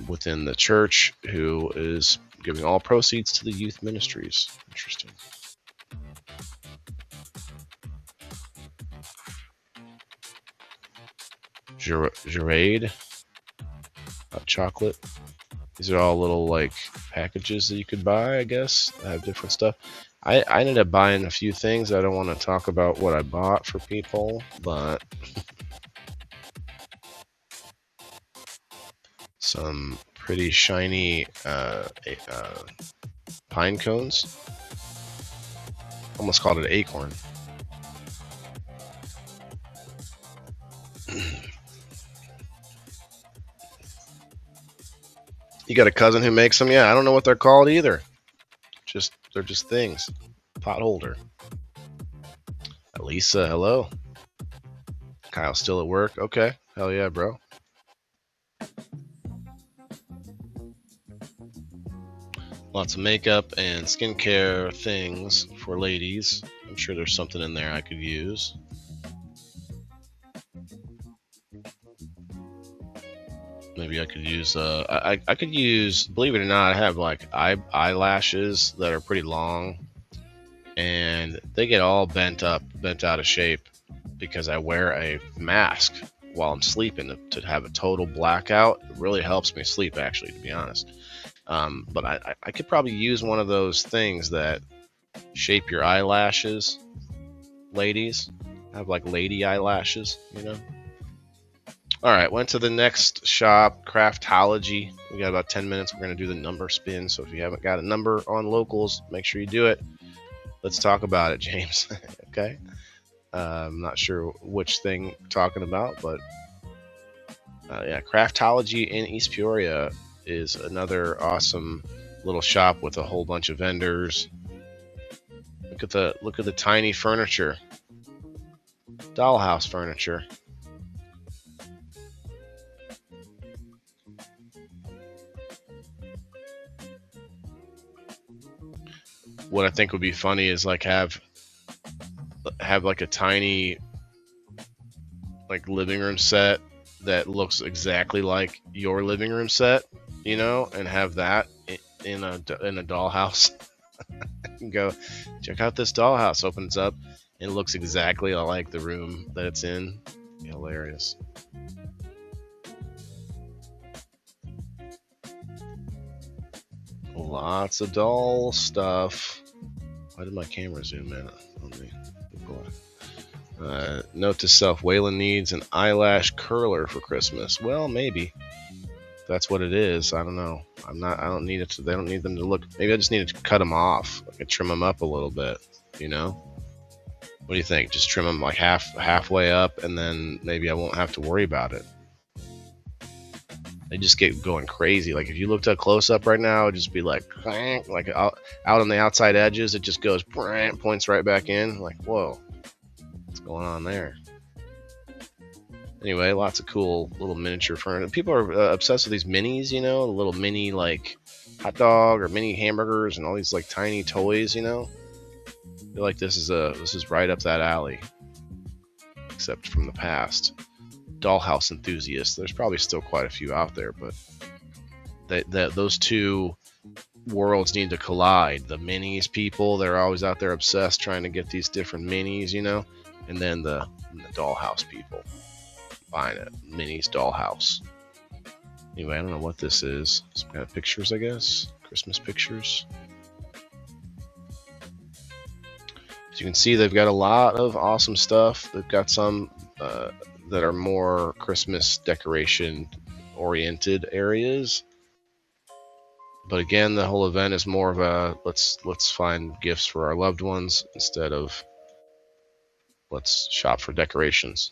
within the church who is giving all proceeds to the youth ministries. Interesting. Jurade. Hot chocolate. These are all little like packages that you could buy, I guess. I have different stuff. I ended up buying a few things. I don't want to talk about what I bought for people, but some pretty shiny pine cones. Almost called it acorn. You got a cousin who makes them? Yeah, I don't know what they're called either. They're just things. Pot holder. Lisa, hello. Kyle still at work? Okay. Hell yeah, bro. Lots of makeup and skincare things for ladies. I'm sure there's something in there I could use. Maybe I could use I could use, believe it or not, I have like eyelashes that are pretty long, and they get all bent out of shape because I wear a mask while I'm sleeping to have a total blackout. It really helps me sleep, actually, to be honest. But I could probably use one of those things that shape your eyelashes, ladies. Have like lady eyelashes, you know. All right, went to the next shop, Craftology. We got about 10 minutes. We're going to do the number spin. So if you haven't got a number on locals, make sure you do it. Let's talk about it, James. Okay. I'm not sure which thing we're talking about, but yeah, Craftology in East Peoria is another awesome little shop with a whole bunch of vendors. Look at the tiny furniture, dollhouse furniture. What I think would be funny is like have like a tiny like living room set that looks exactly like your living room set, you know, and have that in a dollhouse. And go check out this dollhouse. Opens up and it looks exactly like the room that it's in. Hilarious. Lots of doll stuff. Why did my camera zoom in on me? Note to self: Waylon needs an eyelash curler for Christmas. Well, maybe that's what it is. I don't know. I don't need it to. They don't need them to look. Maybe I just need to cut them off. I could trim them up a little bit. You know. What do you think? Just trim them like halfway up, and then maybe I won't have to worry about it. They just get going crazy. Like if you looked up close up right now, it'd just be like out on the outside edges. It just goes points right back in. Like whoa, what's going on there? Anyway, lots of cool little miniature furniture. People are obsessed with these minis, you know, the little mini like hot dog or mini hamburgers and all these like tiny toys, you know. I feel like this is right up that alley, except from the past. Dollhouse enthusiasts. There's probably still quite a few out there, but those two worlds need to collide. The minis people, they're always out there obsessed trying to get these different minis, you know, and then the dollhouse people buying it. Minis dollhouse. Anyway, I don't know what this is. Some kind of pictures, I guess. Christmas pictures. As you can see, they've got a lot of awesome stuff. They've got some that are more Christmas decoration oriented areas. But again, the whole event is more of a let's find gifts for our loved ones instead of let's shop for decorations.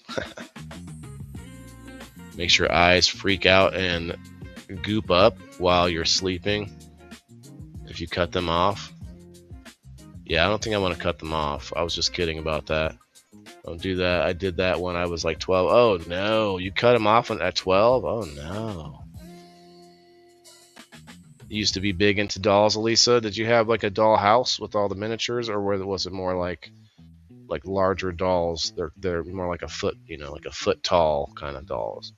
Makes your eyes freak out and goop up while you're sleeping if you cut them off. Yeah, I don't think I want to cut them off. I was just kidding about that. Don't do that. I did that when I was like 12. Oh no, you cut them off at 12? Oh no. You used to be big into dolls, Elisa. Did you have like a doll house with all the miniatures, or was it more like larger dolls? They're more like a foot, you know, like a foot tall kind of dolls.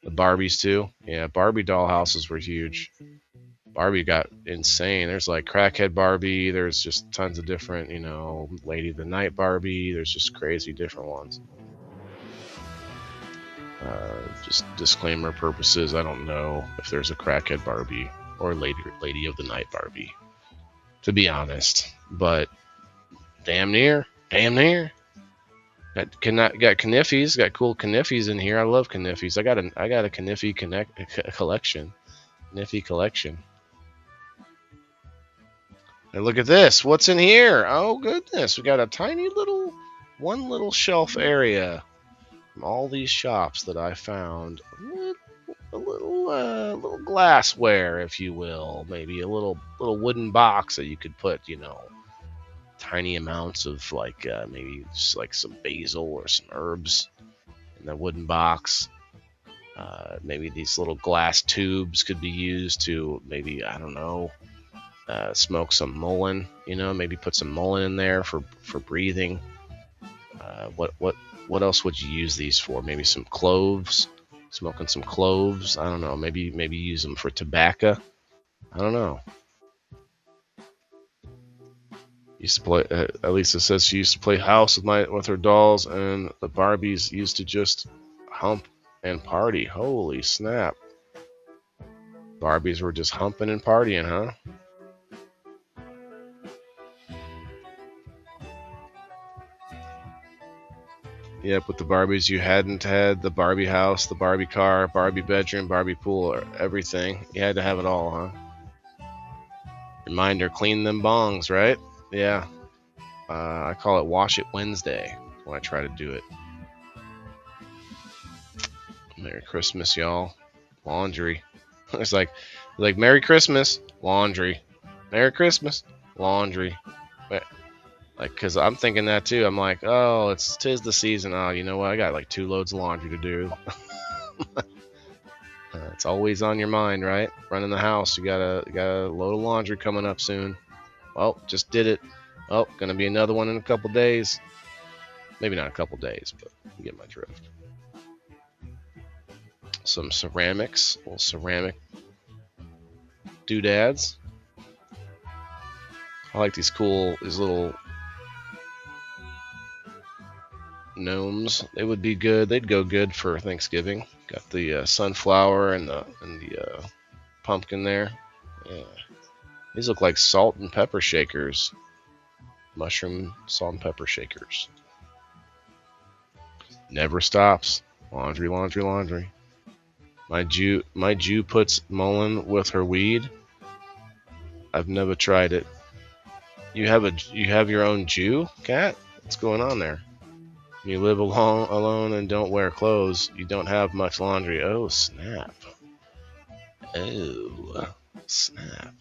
The Barbies too. Yeah, Barbie doll houses were huge. Barbie got insane. There's like crackhead Barbie. There's just tons of different, you know, Lady of the Night Barbie. There's just crazy different ones. Just disclaimer purposes, I don't know if there's a crackhead Barbie. or Lady of the Night Barbie, to be honest. But damn near. Got Kniffys, got cool Kniffys in here. I love Kniffys. I got a Kniffy collection. Kniffy collection. And look at this. What's in here? Oh goodness, we got a tiny little one shelf area from all these shops that I found. A little glassware, if you will. Maybe a little wooden box that you could put, tiny amounts of maybe just like some basil or some herbs in the wooden box. Maybe these little glass tubes could be used to maybe, I don't know, smoke some mullein. Maybe put some mullein in there for breathing. What else would you use these for? Maybe some cloves. Smoking some cloves. I don't know. Maybe use them for tobacco. I don't know. Used to play. Elisa says she used to play house with her dolls, and the Barbies used to just hump and party. Holy snap! Barbies were just humping and partying, huh? Yep, with the Barbies you hadn't had the Barbie house, the Barbie car, Barbie bedroom, Barbie pool, or everything. You had to have it all, huh? Reminder, clean them bongs, right? Yeah. I call it Wash It Wednesday when I try to do it. Merry Christmas, y'all. Laundry. It's like Merry Christmas, laundry. Merry Christmas, laundry. Like, cause I'm thinking that too. I'm like, oh, tis the season. Oh, you know what? I got like 2 loads of laundry to do. It's always on your mind, right? Running the house, you got a load of laundry coming up soon. Well, just did it. Oh, gonna be another one in a couple days. Maybe not a couple days, but you get my drift. Some ceramics, little ceramic doodads. I like these little gnomes. They would be good. They'd go good for Thanksgiving. Got the sunflower and the pumpkin there. Yeah. These look like salt and pepper shakers. Mushroom salt and pepper shakers. Never stops. Laundry, laundry, laundry. My Jew puts mullein with her weed. I've never tried it. You have your own Jew, Cat? What's going on there? You live alone and don't wear clothes. You don't have much laundry. Oh, snap. Oh, snap.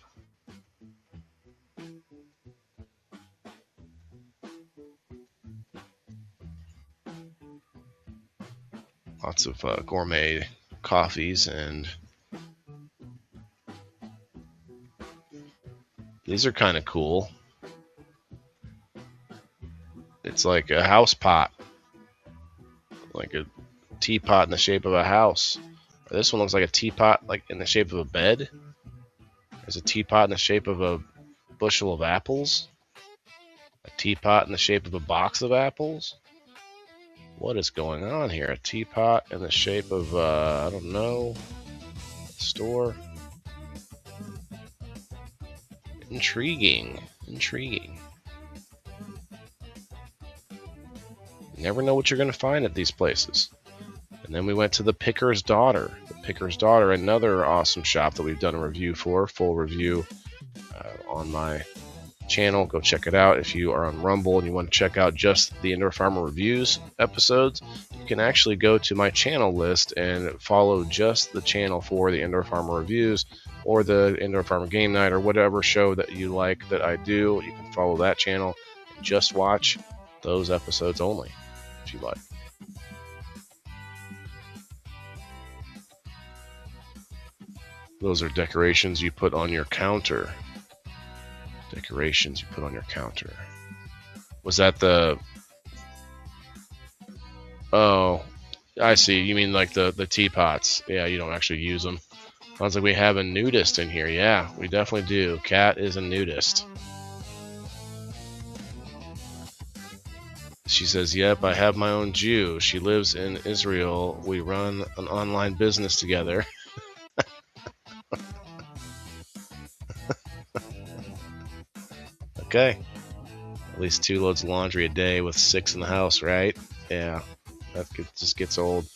Lots of gourmet coffees, and these are kind of cool. It's like a house pot, like a teapot in the shape of a house. This one looks like a teapot, like in the shape of a bed. There's a teapot in the shape of a bushel of apples. A teapot in the shape of a box of apples. What is going on here? A teapot in the shape of, I don't know, store. Intriguing. You never know what you're going to find at these places. And then we went to the Picker's Daughter. The Picker's Daughter, another awesome shop that we've done a review for, full review on my channel. Go check it out. If you are on Rumble and you want to check out just the Indoor Farmer Reviews episodes, you can actually go to my channel list and follow just the channel for the Indoor Farmer Reviews or the Indoor Farmer Game Night or whatever show that you like that I do. You can follow that channel and just watch those episodes only if you like. Those are decorations you put on your counter. Decorations you put on your counter. Was that the... Oh, I see. You mean like the teapots. Yeah, you don't actually use them. Sounds like we have a nudist in here. Yeah, we definitely do. Cat is a nudist. She says, yep, I have my own Jew. She lives in Israel. We run an online business together. Okay. At least 2 loads of laundry a day with 6 in the house, right? Yeah, just gets old.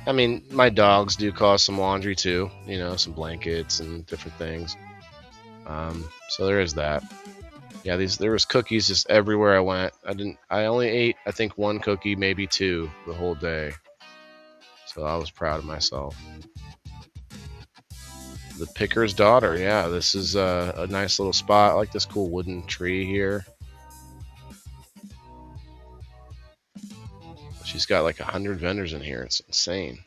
I mean, my dogs do cause some laundry too, you know, some blankets and different things. So there is that. Yeah, there was cookies just everywhere I went. I only ate, I think, 1 cookie, maybe 2 the whole day. So I was proud of myself. The Picker's Daughter. Yeah, this is a nice little spot. I like this cool wooden tree here. She's got like 100 vendors in here. It's insane.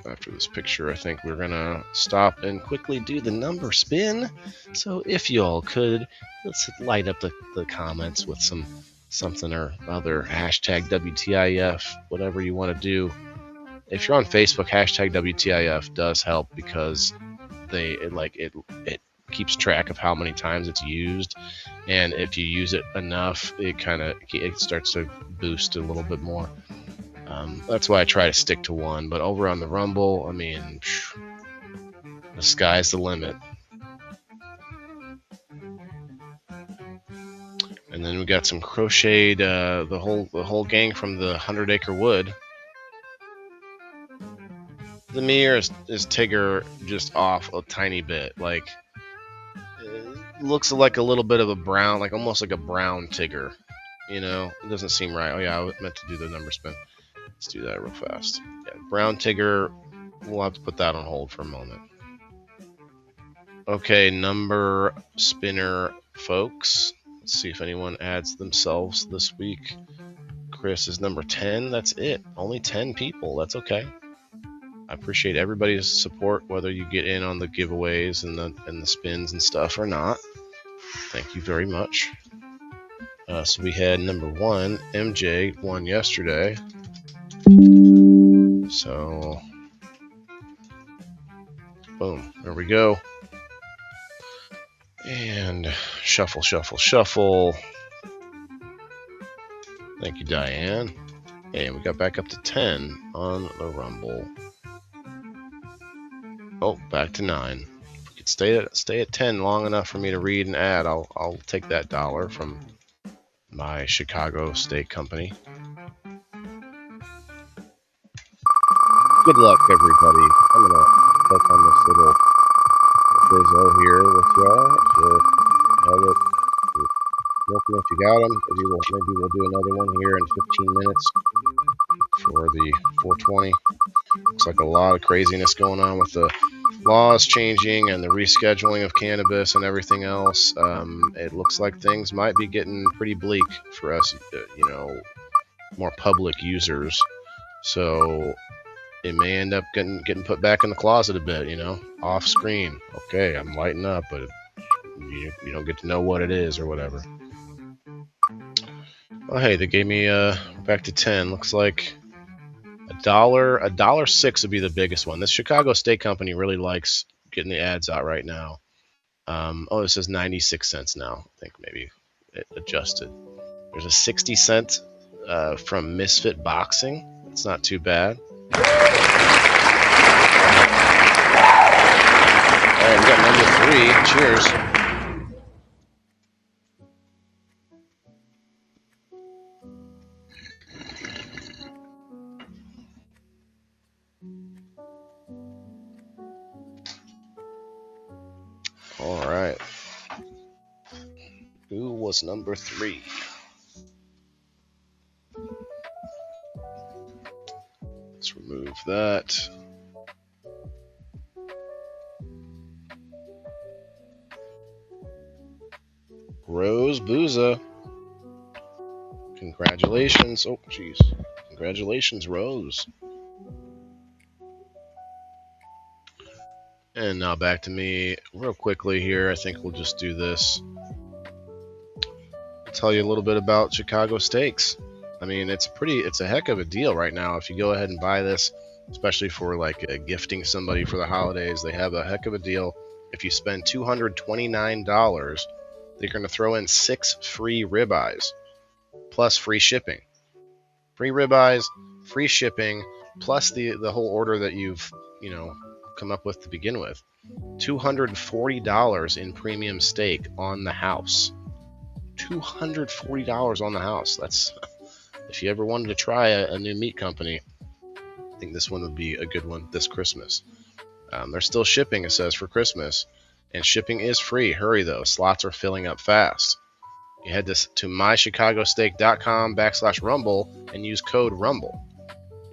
After this picture, I think we're gonna stop and quickly do the number spin. So if you all could, let's light up the comments with something or other. Hashtag WTIF, whatever you want to do. If you're on Facebook, hashtag WTIF does help because it keeps track of how many times it's used, and if you use it enough, it starts to boost a little bit more. That's why I try to stick to one. But over on the Rumble, I mean, the sky's the limit. And then we got some crocheted, the whole gang from the 100 Acre Wood. The mirror is Tigger just off a tiny bit. Like, it looks like a little bit of a brown, like almost like a brown Tigger. You know, it doesn't seem right. Oh yeah, I meant to do the number spin. Let's do that real fast. Yeah, brown Tigger, we'll have to put that on hold for a moment. Okay, number spinner folks. Let's see if anyone adds themselves this week. Chris is number 10. That's it. Only 10 people. That's okay. I appreciate everybody's support, whether you get in on the giveaways and the spins and stuff or not. Thank you very much. So we had number 1, MJ won yesterday. So, boom, there we go. And shuffle, shuffle, shuffle. Thank you, Diane. And we got back up to 10 on the Rumble. Oh, back to 9. If we could stay at 10 long enough for me to read and add, I'll take that $1 from my Chicago Steak Company. Good luck, everybody. I'm gonna click on this little Rizzo here with y'all. So know that milk them if you got them. Maybe we'll do another one here in 15 minutes for the 420. Looks like a lot of craziness going on with the laws changing and the rescheduling of cannabis and everything else. It looks like things might be getting pretty bleak for us, more public users. So it may end up getting put back in the closet a bit, off screen. Okay, I'm lighting up, but you don't get to know what it is or whatever. Oh, hey, they gave me back to 10. Looks like $1.06 would be the biggest one. This Chicago Steak Company really likes getting the ads out right now. It says 96 cents now. I think maybe it adjusted. There's a 60-cent from Misfit Boxing. That's not too bad. All right, we got number 3. Cheers. All right. Who was number 3? Let's remove that. Rose Booza. Congratulations. Oh, jeez. Congratulations, Rose. And now back to me real quickly here. I think we'll just do this. I'll tell you a little bit about Chicago Steaks. I mean, it's a heck of a deal right now. If you go ahead and buy this, especially for like gifting somebody for the holidays, they have a heck of a deal. If you spend $229, they're going to throw in 6 free ribeyes plus free shipping. Free ribeyes, free shipping, plus the whole order that you've come up with to begin with. $240 in premium steak on the house. $240 on the house. That's if you ever wanted to try a new meat company, I think this one would be a good one this Christmas. They're still shipping, it says, for Christmas, and shipping is free. Hurry though, slots are filling up fast. You head to mychicagosteak.com/rumble and use code RUMBLE.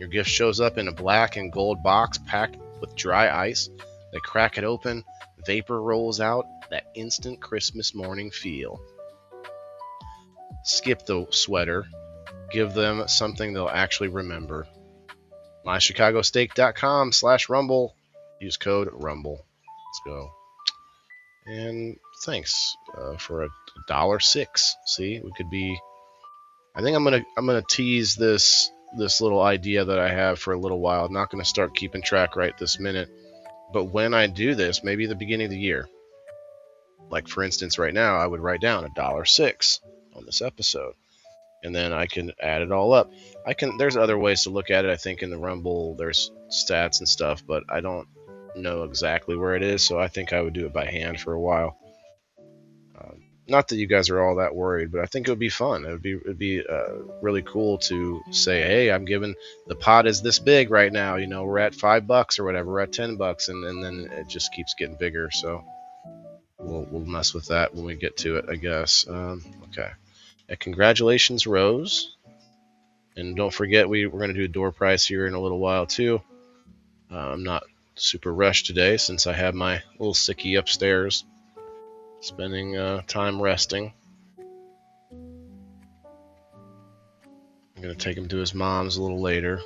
Your gift shows up in a black and gold box packed with dry ice. They crack it open, vapor rolls out, that instant Christmas morning feel. Skip the sweater. Give them something they'll actually remember. mychicagosteak.com/rumble. Use code RUMBLE. Let's go. And thanks for $1.06. See, we could be. I think I'm gonna tease this little idea that I have for a little while. I'm not gonna start keeping track right this minute, but when I do this, maybe the beginning of the year, like for instance, right now, I would write down $1.06 on this episode, and then I can add it all up. There's other ways to look at it. I think in the Rumble there's stats and stuff, but I don't know exactly where it is, so I think I would do it by hand for a while. Not that you guys are all that worried, but I think it would be fun. It'd be really cool to say, hey, I'm giving the pot is this big right now. We're at $5 or whatever. We're at $10, and then it just keeps getting bigger. So we'll mess with that when we get to it, I guess. Okay. And congratulations, Rose. And don't forget, we're going to do a door prize here in a little while too. I'm not super rushed today since I have my little sickie upstairs. Spending time resting. I'm going to take him to his mom's a little later.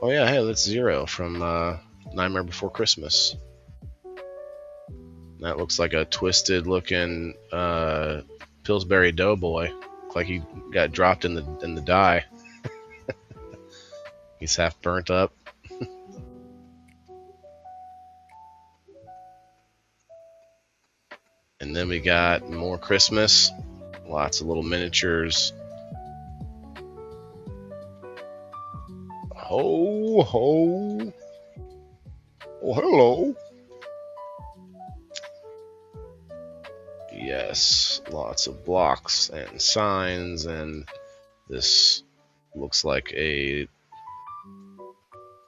Oh yeah, hey, that's Zero from Nightmare Before Christmas. That looks like a twisted looking Pillsbury Doughboy. Looks like he got dropped in the dye. He's half burnt up. And then we got more Christmas. Lots of little miniatures. Ho, ho. Oh, hello. Yes, lots of blocks and signs, and this looks like a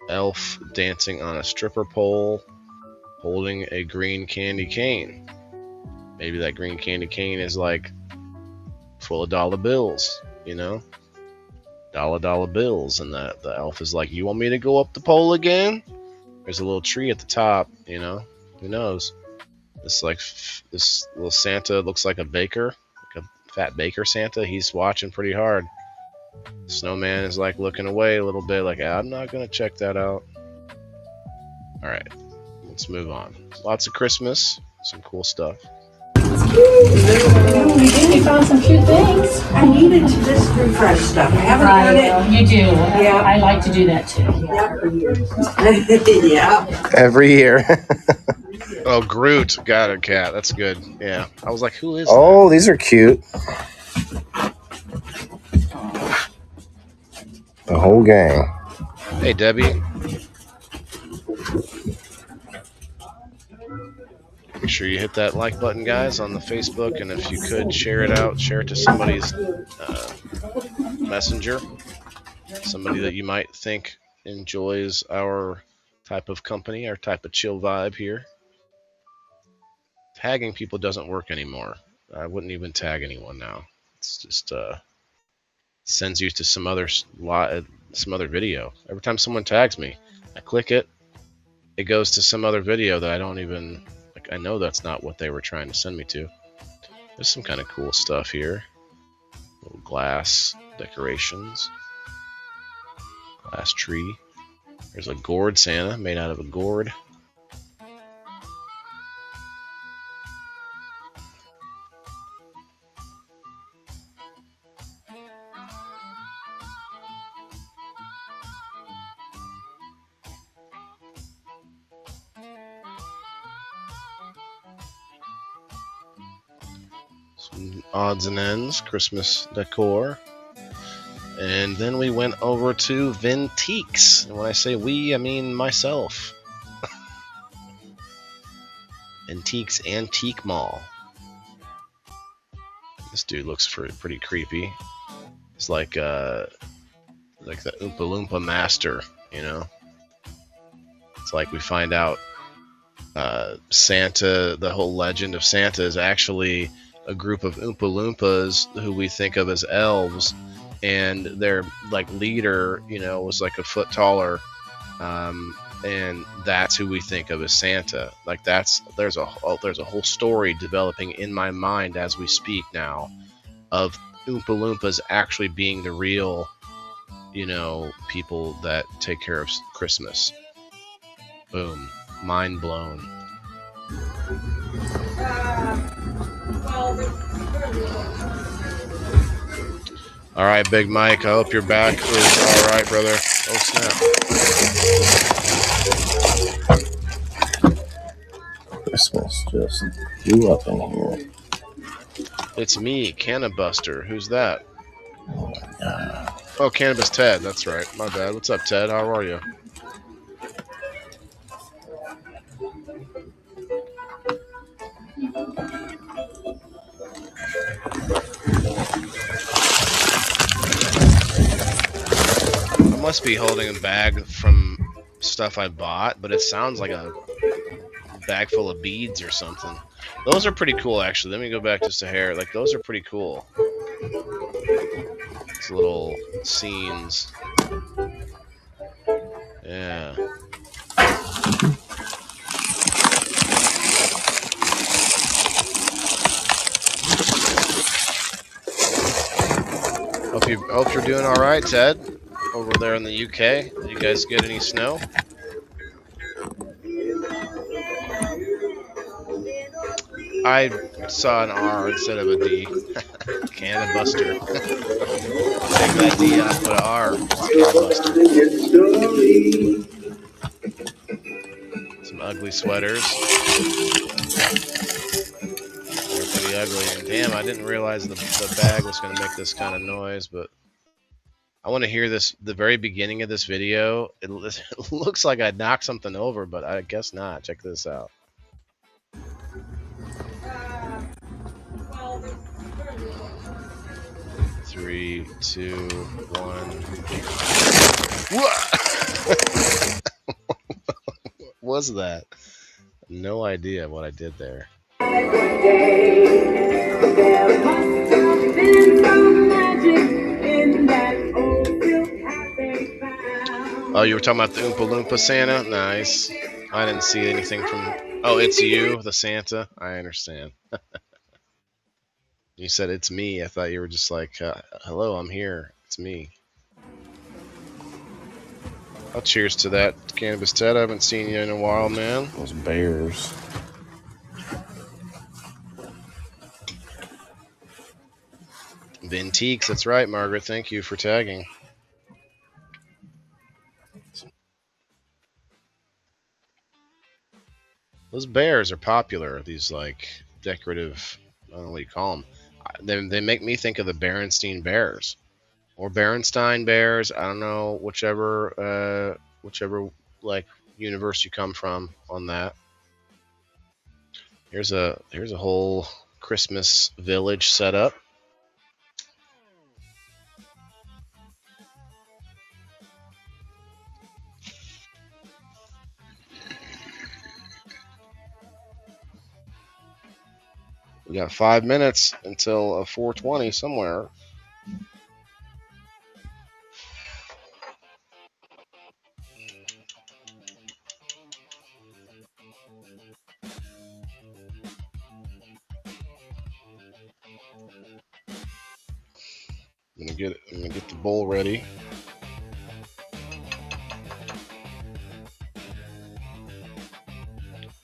elf dancing on a stripper pole holding a green candy cane. Maybe that green candy cane is like full of dollar bills, dollar bills, and the elf is like, you want me to go up the pole again? There's a little tree at the top, who knows? This little Santa looks like a baker, like a fat baker Santa. He's watching pretty hard. The snowman is like looking away a little bit, like, I'm not gonna check that out. All right, let's move on. Lots of Christmas, some cool stuff. We found some cute things. I needed to just refresh stuff. I haven't done it. You do. Yeah. I like to do that too. Yeah, for years. Yeah. Every year. Oh, Groot got a cat. That's good. Yeah, I was like, who is Oh, these are cute. The whole gang. that? Hey, Debbie. Make sure you hit that like button, guys, on the Facebook, and if you could, share it out. Share it to somebody's messenger. Somebody that you might think enjoys our type of company, our type of chill vibe here. Tagging people doesn't work anymore. I wouldn't even tag anyone now. It's just sends you to some other video. Every time someone tags me, I click it. It goes to some other video that I don't even like. I know that's not what they were trying to send me to. There's some kind of cool stuff here. Little glass decorations. Glass tree. There's a gourd Santa made out of a gourd. Some odds and ends, Christmas decor. And then we went over to Vintiques. And when I say we, I mean myself. Vintiques Antique Mall. This dude looks pretty creepy. He's like the Oompa Loompa master, you know? It's like we find out Santa, the whole legend of Santa is actually a group of Oompa Loompas who we think of as elves, and their like leader, you know, was like a foot taller, and that's who we think of as Santa. Like there's a whole story developing in my mind as we speak now of Oompa Loompas actually being the real, you know, people that take care of Christmas. Boom. Mind blown. All right, Big Mike. I hope your back is all right, brother. Oh, snap. Christmas just blew up in here. It's me, Cannabuster. Who's that? Oh, Cannabis Ted. That's right. My bad. What's up, Ted? How are you? I must be holding a bag from stuff I bought, but it sounds like a bag full of beads or something. Those are pretty cool, actually. Let me go back just a hair. Like, those are pretty cool. These little scenes. Yeah. Hope you're doing all right, Ted. Over there in the UK. Did you guys get any snow? I saw an R instead of a D. Cannabuster. Take that D out, put an R. Some ugly sweaters. They're pretty ugly. And damn, I didn't realize the bag was going to make this kind of noise, but I want to hear this, the very beginning of this video. It looks like I knocked something over, but I guess not. Check this out. Three, two, one. What was that? No idea what I did there. Oh, you were talking about the Oompa Loompa Santa? Nice. I didn't see anything from... Oh, it's you, the Santa? I understand. You said it's me. I thought you were just like, hello, I'm here. It's me. I'll cheers to that, Cannabis Ted. I haven't seen you in a while, man. Those bears. Vintiques, that's right, Margaret. Thank you for tagging. Those bears are popular. These, like, decorative, I don't know what you call them. They make me think of the Berenstein Bears. Or Berenstein Bears. I don't know, whichever like, universe you come from on that. Here's a whole Christmas village set up. We got 5 minutes until 4:20 somewhere. I'm gonna get the bowl ready.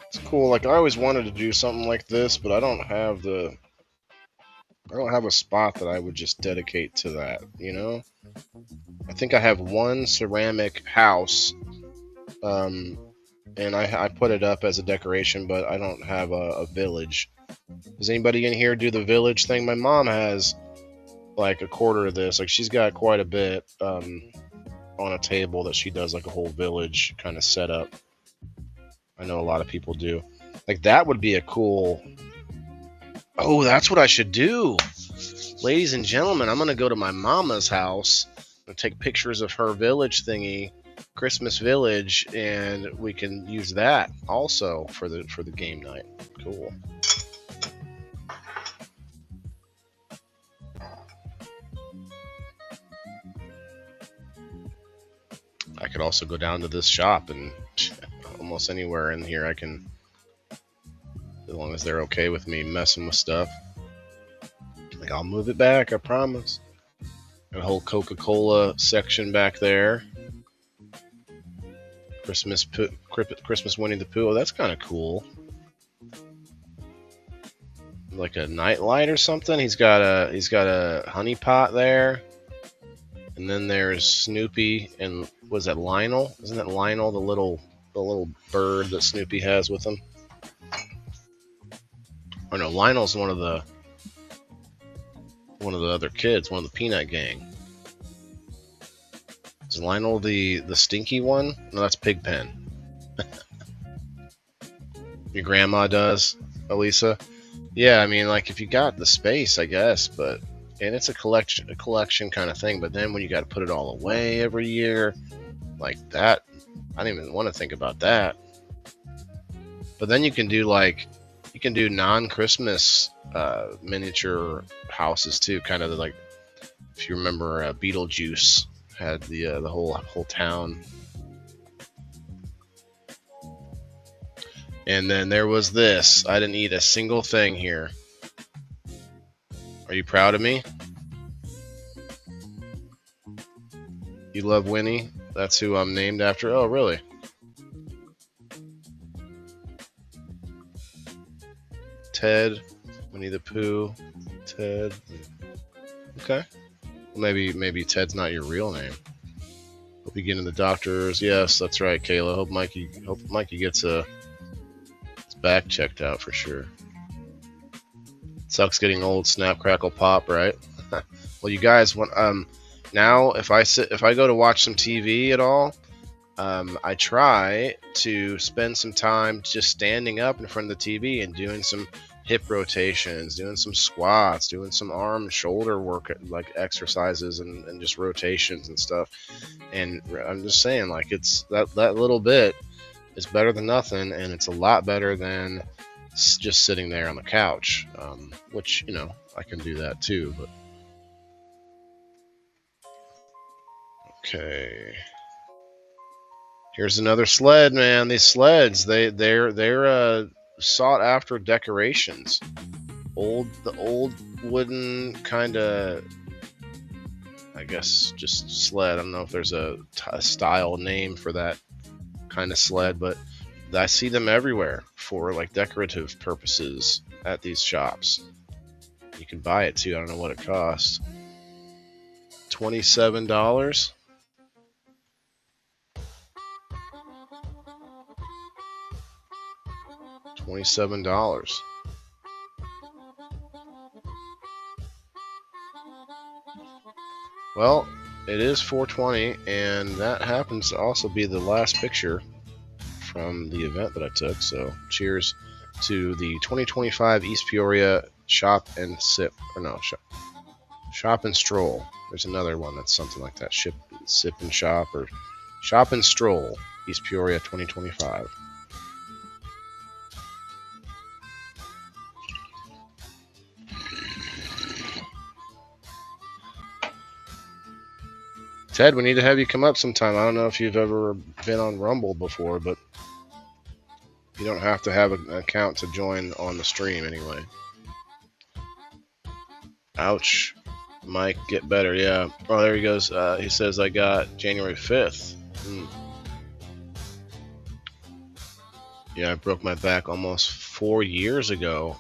It's cool. Like, I always wanted to do something like this, but I don't have a spot that I would just dedicate to that, you know? I think I have one ceramic house, and I put it up as a decoration, but I don't have a village. Does anybody in here do the village thing? My mom has like a quarter of this. Like she's got quite a bit on a table that she does like a whole village kind of setup. I know a lot of people do. Like that would be a cool. Oh, that's what I should do. Ladies and gentlemen, I'm gonna go to my mama's house and take pictures of her village thingy, Christmas village, and we can use that also for the game night. Cool. I could also go down to this shop and almost anywhere in here I can, as long as they're okay with me messing with stuff. Like I'll move it back, I promise. Got a whole Coca-Cola section back there. Christmas Winnie the Pooh. Oh, that's kind of cool. Like a nightlight or something. He's got a honey pot there. And then there's Snoopy and was that Lionel? Isn't that Lionel, the little bird that Snoopy has with him? Or no, Lionel's one of the other kids, one of the Peanut Gang. Is Lionel the stinky one? No, that's Pigpen. Your grandma does, Elisa? Yeah, I mean, like if you got the space, I guess, but and it's a collection kind of thing. But then when you got to put it all away every year, like that, I don't even want to think about that. But then you can do non-Christmas miniature houses too, kind of like if you remember Beetlejuice had the whole town. And then there was this. I didn't eat a single thing here. Are you proud of me? You love Winnie? That's who I'm named after? Oh, really? Ted, Winnie the Pooh, Ted. Okay. Well, maybe Ted's not your real name. Hope you get in the doctors. Yes, that's right, Kayla. Hope Mikey gets his back checked out for sure. Sucks getting old. Snap, crackle, pop. Right. Well, you guys want now if I go to watch some TV at all, I try to spend some time just standing up in front of the TV and doing some hip rotations, doing some squats, doing some arm and shoulder work, like exercises and just rotations and stuff. And I'm just saying, like, it's that little bit is better than nothing, and it's a lot better than just sitting there on the couch, which, you know, I can do that too. But okay, here's another sled, man. These sleds, they're sought after decorations. The old wooden kind of, I guess, just sled. I don't know if there's a style name for that kind of sled, but I see them everywhere for like decorative purposes at these shops. You can buy it too. I don't know what it costs. $27. $27. Well, it is 4:20, and that happens to also be the last picture from the event that I took. So cheers to the 2025 East Peoria Shop and Stroll. There's another one that's something like that. Sip and Shop, or Shop and Stroll East Peoria 2025. Ted, we need to have you come up sometime. I don't know if you've ever been on Rumble before, but you don't have to have an account to join on the stream anyway. Ouch. Mike, get better. Yeah. Oh, there he goes. He says, I got January 5th. Yeah, I broke my back almost 4 years ago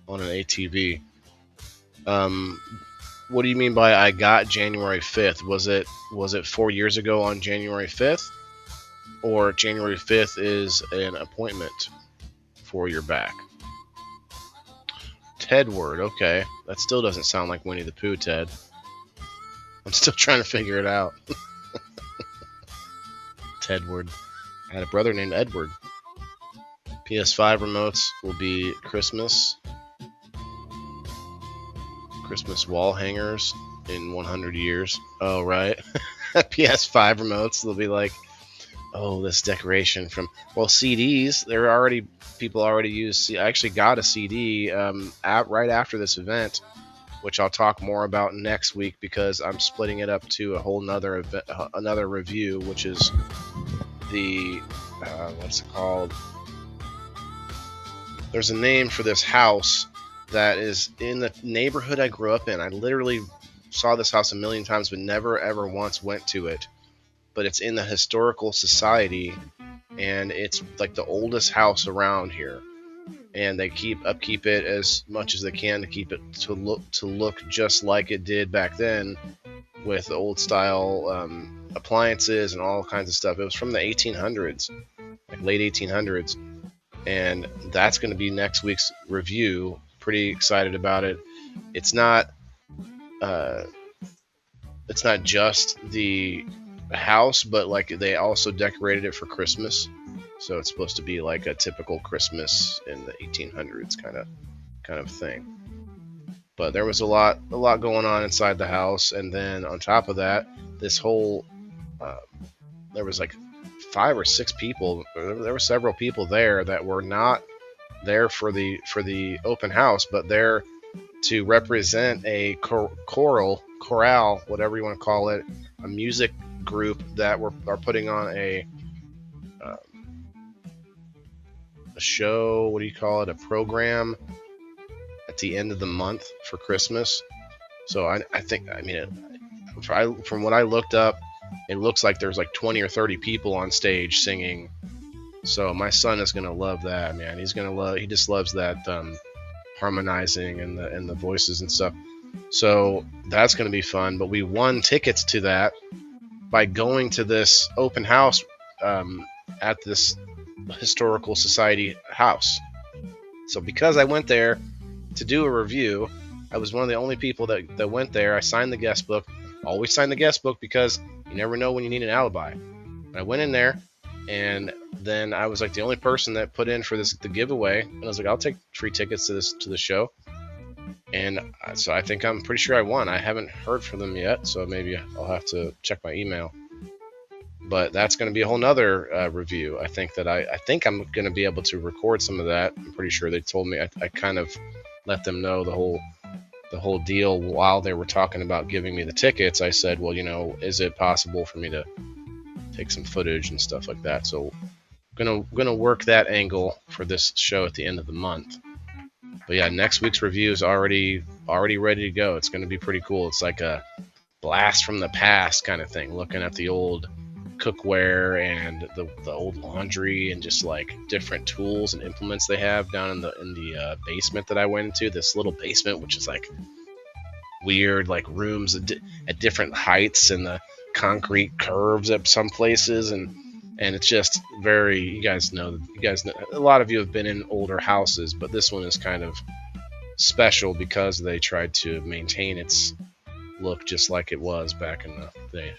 on an ATV. What do you mean by I got January 5th? Was it 4 years ago on January 5th? Or January 5th is an appointment for your back? Tedward, okay. That still doesn't sound like Winnie the Pooh, Ted. I'm still trying to figure it out. Tedward. I had a brother named Edward. PS5 remotes will be Christmas wall hangers in 100 years. Oh, right. PS5 remotes, they'll be like, oh, this decoration from, well, CDs. People already use. I actually got a CD right after this event, which I'll talk more about next week because I'm splitting it up to a whole nother event, another review, which is the what's it called? There's a name for this house that is in the neighborhood I grew up in. I literally saw this house a million times, but never ever once went to it. But it's in the historical society, and it's like the oldest house around here. And they upkeep it as much as they can to keep it to look just like it did back then, with old style appliances and all kinds of stuff. It was from the 1800s, like late 1800s. And that's going to be next week's review. Pretty excited about it. It's not just the house, but like they also decorated it for Christmas. So it's supposed to be like a typical Christmas in the 1800s kind of thing. But there was a lot going on inside the house, and then on top of that, this whole there was like 5 or 6 people. There were several people there that were not there for the open house, but there to represent a chorale, whatever you want to call it, a music group that are putting on a show. What do you call it? A program at the end of the month for Christmas. So I think, I mean, from what I looked up, it looks like there's like 20 or 30 people on stage singing. So my son is gonna love that, man. He just loves that harmonizing and the voices and stuff. So that's gonna be fun. But we won tickets to that by going to this open house at this historical society house. So because I went there to do a review, I was one of the only people that went there. I signed the guest book. Always sign the guest book because you never know when you need an alibi. I went in there, and then I was like the only person that put in for the giveaway, and I was like, I'll take free tickets to the show. And so I'm pretty sure I won. I haven't heard from them yet, so maybe I'll have to check my email. But that's going to be a whole nother review. I think I'm going to be able to record some of that. I'm pretty sure they told me. I kind of let them know the whole deal while they were talking about giving me the tickets. I said, well, is it possible for me to take some footage and stuff like that? So I'm gonna work that angle for this show at the end of the month. But yeah, next week's review is already ready to go. It's going to be pretty cool. It's like a blast from the past kind of thing, looking at the old cookware and the old laundry and just like different tools and implements they have down in the basement that I went into. This little basement, which is like weird, like rooms at different heights, and the concrete curves at some places, and it's just very, you guys know, a lot of you have been in older houses, but this one is kind of special because they tried to maintain its look just like it was back in the day,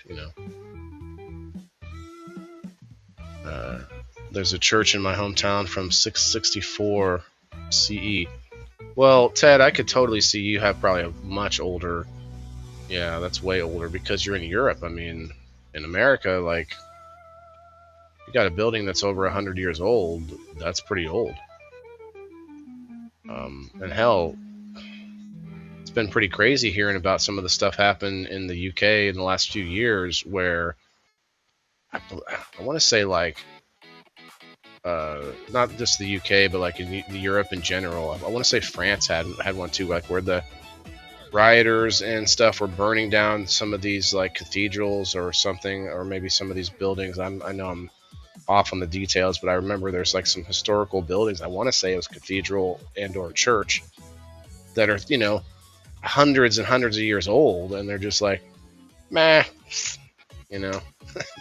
There's a church in my hometown from 664 CE. Well, Ted, I could totally see you have probably a much older. Yeah, that's way older because you're in Europe. I mean, in America, like, you got a building that's over 100 years old. That's pretty old. And hell, it's been pretty crazy hearing about some of the stuff happen in the UK in the last few years where I want to say, like, not just the UK, but like in Europe in general. I want to say France had one too, like where the rioters and stuff were burning down some of these like cathedrals or something, or maybe some of these buildings. I know I'm off on the details, but I remember there's like some historical buildings. I want to say it was cathedral and or church that are, hundreds and hundreds of years old, and they're just like, meh,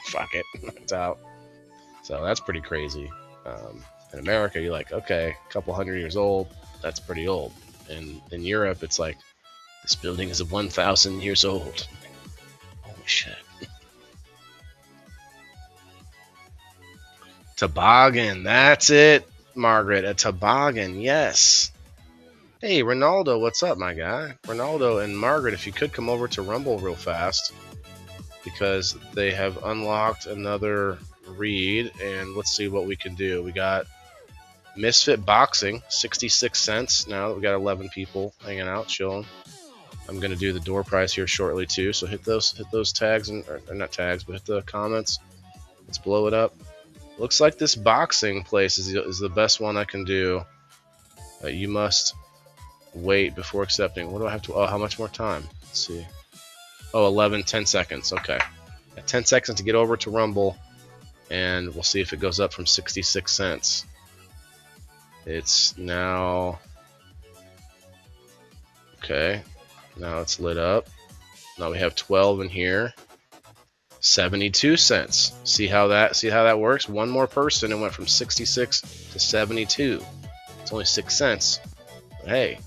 fuck it, it's out. So that's pretty crazy. In America, you're like, okay, a couple 100 years old, that's pretty old. And in Europe, it's like, this building is 1,000 years old. shit. Toboggan, that's it, Margaret. A toboggan, yes. Hey, Ronaldo, what's up, my guy? Ronaldo and Margaret, if you could come over to Rumble real fast, because they have unlocked another read, and let's see what we can do. We got Misfit Boxing, 66 cents. Now that we got 11 people hanging out, chilling. I'm gonna do the door prize here shortly too, so hit those tags and or not tags, but hit the comments. Let's blow it up. Looks like this boxing place is the best one I can do. You must wait before accepting. What do I have to? Oh, how much more time? Let's see. Oh, 10 seconds. Okay. 10 seconds to get over to Rumble, and we'll see if it goes up from 66 cents. It's now. Okay. Now it's lit up. Now we have 12 in here. 72 cents. See how that works? One more person, it went from 66 to 72. It's only 6 cents. But hey,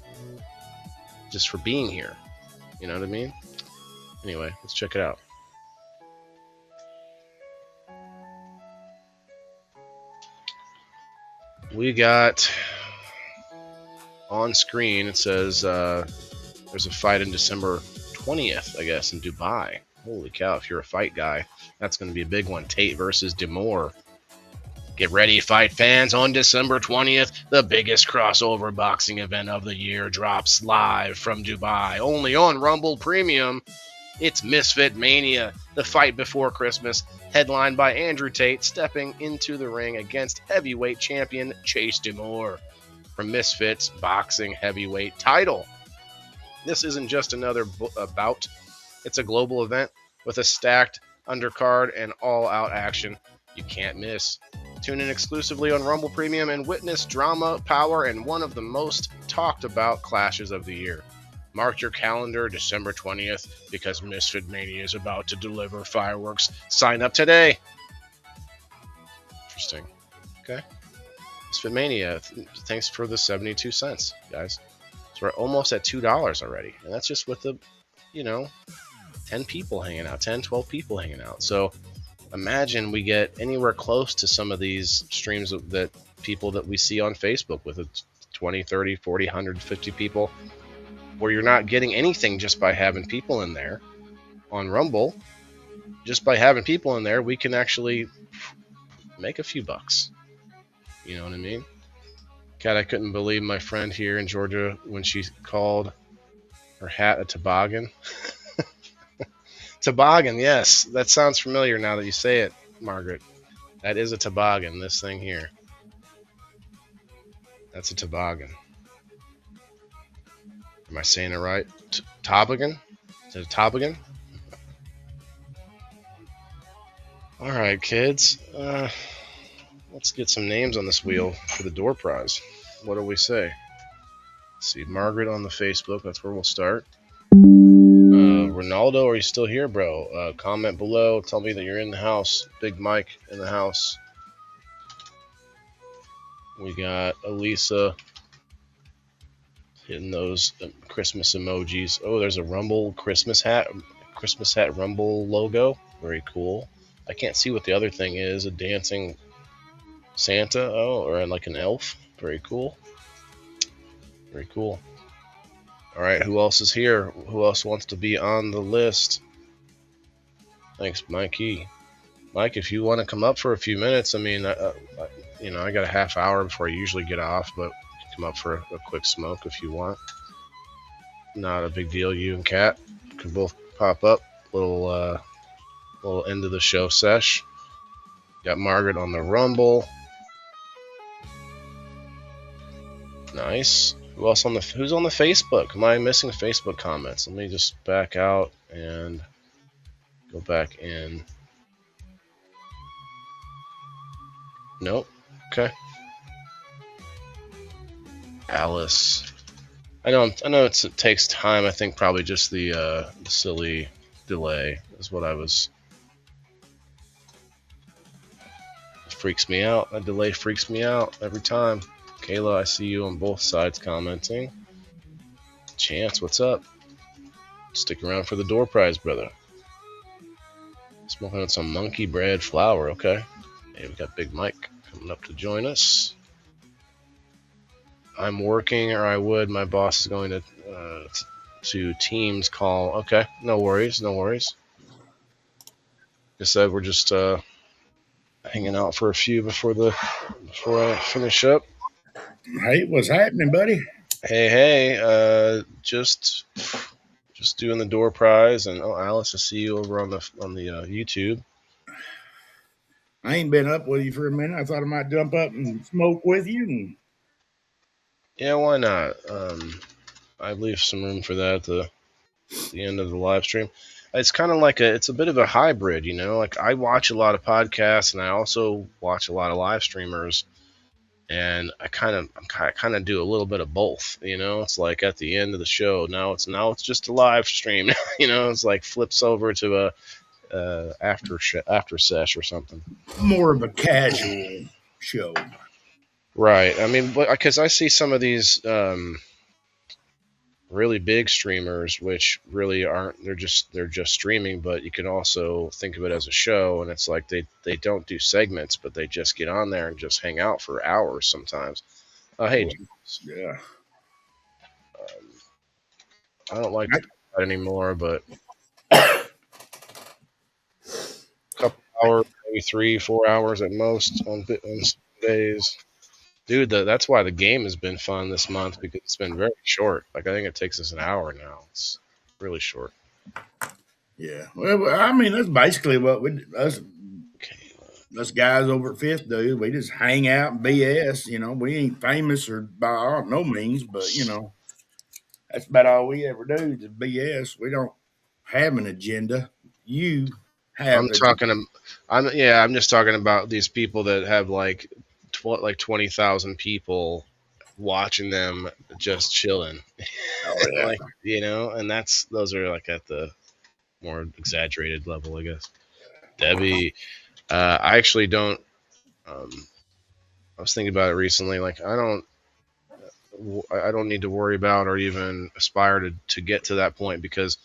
just for being here. You know what I mean? Anyway, let's check it out. We got on screen, it says there's a fight in December 20th, I guess, in Dubai. Holy cow, if you're a fight guy, that's going to be a big one. Tate versus Demore. Get ready, fight fans. On December 20th, the biggest crossover boxing event of the year drops live from Dubai. Only on Rumble Premium. It's Misfit Mania, the fight before Christmas, headlined by Andrew Tate stepping into the ring against heavyweight champion Chase Demore for Misfit's boxing heavyweight title. This isn't just another bout. It's a global event with a stacked undercard and all-out action you can't miss. Tune in exclusively on Rumble Premium and witness drama, power, and one of the most talked about clashes of the year. Mark your calendar December 20th because Misfit Mania is about to deliver fireworks. Sign up today. Interesting. Okay. Misfit Mania, thanks for the 72 cents, guys. So we're almost at $2 already. And that's just with the, 10 people hanging out, 10, 12 people hanging out. So imagine we get anywhere close to some of these streams that people that we see on Facebook with 20, 30, 40, 150 people, where you're not getting anything just by having people in there. On Rumble, just by having people in there, we can actually make a few bucks. You know what I mean? God, I couldn't believe my friend here in Georgia when she called her hat a toboggan. Toboggan, yes. That sounds familiar now that you say it, Margaret. That is a toboggan, this thing here. That's a toboggan. Am I saying it right? Toboggan? Is it a toboggan? Alright, kids. Let's get some names on this wheel for the door prize. What do we say? Let's see, Margaret on the Facebook. That's where we'll start. Ronaldo, are you still here, bro? Comment below. Tell me that you're in the house. Big Mike in the house. We got Elisa hitting those Christmas emojis. Oh, there's a Rumble Christmas hat Rumble logo. Very cool. I can't see what the other thing is. A dancing Santa. Oh, or like an elf. Very cool. Very cool. All right, who else is here? Who else wants to be on the list? Thanks, Mikey. Mike, if you want to come up for a few minutes, I mean, I got a half hour before I usually get off, but you can come up for a quick smoke if you want. Not a big deal. You and Kat can both pop up. Little end of the show sesh. Got Margaret on the Rumble. Nice. Who's on the Facebook? Am I missing Facebook comments? Let me just back out and go back in. Nope. Okay. Alice. I know it takes time. I think probably just the silly delay is what I was. It freaks me out. That delay freaks me out every time. Kayla, I see you on both sides commenting. Chance, what's up? Stick around for the door prize, brother. Smoking on some monkey bread flour. Okay. Hey, we got Big Mike coming up to join us. I'm working, or I would. My boss is going to Teams call. Okay, no worries, no worries. Like I said, we're just hanging out for a few before I finish up. Hey, what's happening, buddy? Hey, just doing the door prize, and Alice, I see you over on the YouTube. I ain't been up with you for a minute. I thought I might jump up and smoke with you. And Yeah, why not? I leave some room for that at the end of the live stream. It's kind of like it's a bit of a hybrid, you know. Like I watch a lot of podcasts, and I also watch a lot of live streamers, and I kind of do a little bit of both, you know. It's like at the end of the show, now it's just a live stream, you know. It's like flips over to a after sesh or something. more of a casual show. Right. I mean, because I see some of these really big streamers, which really aren't. They're just streaming, but you can also think of it as a show, and it's like they don't do segments, but they just get on there and just hang out for hours sometimes. Hey, Yeah. I don't like to do that anymore, but a couple hours, maybe 3-4 hours at most on some days. Dude, that's why the game has been fun this month because it's been very short. Like I think it takes us an hour now. It's really short. Yeah. Well, I mean, that's basically what us guys over at Fifth do. We just hang out and BS. You know, we ain't famous or by no means, but that's about all we ever do is BS. We don't have an agenda. You have I'm an agenda. talking. I'm just talking about these people that have like 20,000 people watching them just chilling, Oh yeah. like and those are like at the more exaggerated level, I guess. Debbie, I actually don't. Um, I was thinking about it recently. Like I don't need to worry about or even aspire to get to that point because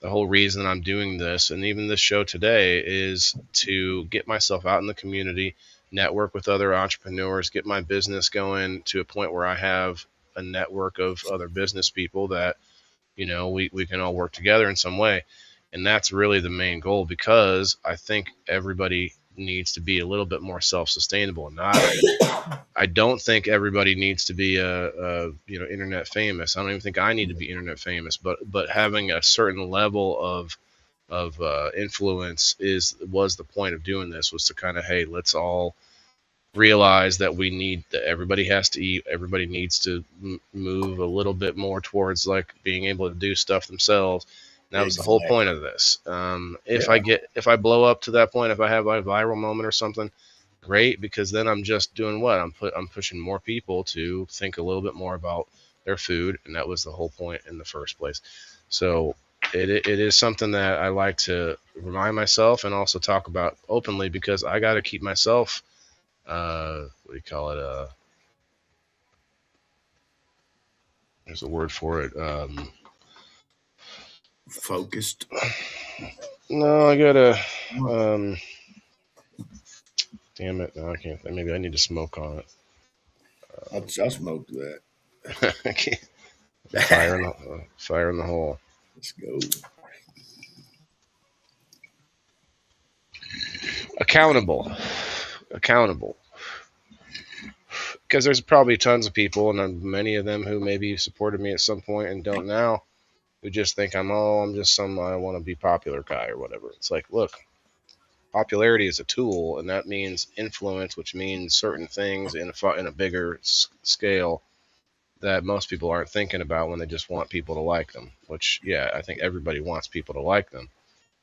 the whole reason I'm doing this and even this show today is to get myself out in the community, network with other entrepreneurs, get my business going to a point where I have a network of other business people that, we can all work together in some way. And that's really the main goal because I think everybody needs to be a little bit more self-sustainable. I don't think everybody needs to be internet famous. I don't even think I need to be internet famous, but having a certain level of influence was the point of doing this, was to kind of, hey, let's all realize that everybody has to eat, everybody needs to move a little bit more towards like being able to do stuff themselves. And that was the whole point of this. If I blow up to that point, if I have a viral moment or something, great, because then I'm just doing what I'm pushing more people to think a little bit more about their food, and that was the whole point in the first place. So it is something that I like to remind myself and also talk about openly because I got to keep myself what do you call it, there's a word for it, Focused. no, I gotta damn it, no, I can't. Maybe I need to smoke on it. I'll smoke that. Okay. Fire in the hole. Let's go. Accountable, because there's probably tons of people, and many of them who maybe supported me at some point and don't now, who just think I'm just some I want to be popular guy or whatever. It's like, look, popularity is a tool, and that means influence, which means certain things in a bigger scale that most people aren't thinking about when they just want people to like them. Which, yeah, I think everybody wants people to like them.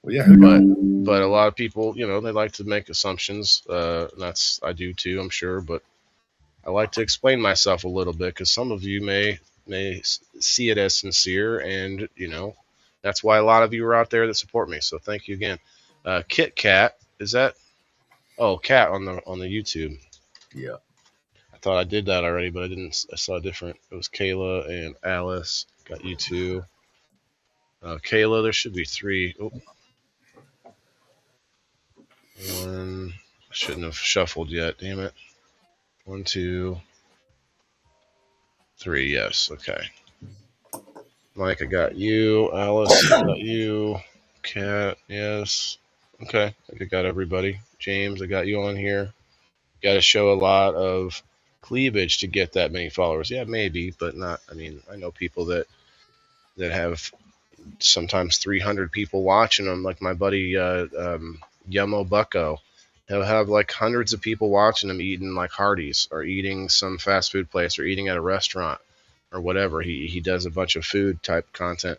Well, yeah, but a lot of people, they like to make assumptions. And I do too, I'm sure. But I like to explain myself a little bit because some of you may see it as sincere, and that's why a lot of you are out there that support me. So thank you again. Kit Kat, is that? Oh, Cat on the YouTube. Yeah. I thought I did that already, but I didn't. I saw different. It was Kayla and Alice. Got you two. Kayla, there should be three. Oh. 1. I shouldn't have shuffled yet. Damn it. 1, 2, 3. Yes. Okay. Mike, I got you. Alice, I got you. Kat, yes. Okay. I think I got everybody. James, I got you on here. Got to show a lot of cleavage to get that many followers. Yeah, maybe, but not. I mean, I know people that have sometimes 300 people watching them, like my buddy Yummo Bucko. He'll have like hundreds of people watching him eating like Hardee's or eating some fast food place or eating at a restaurant or whatever. He does a bunch of food type content,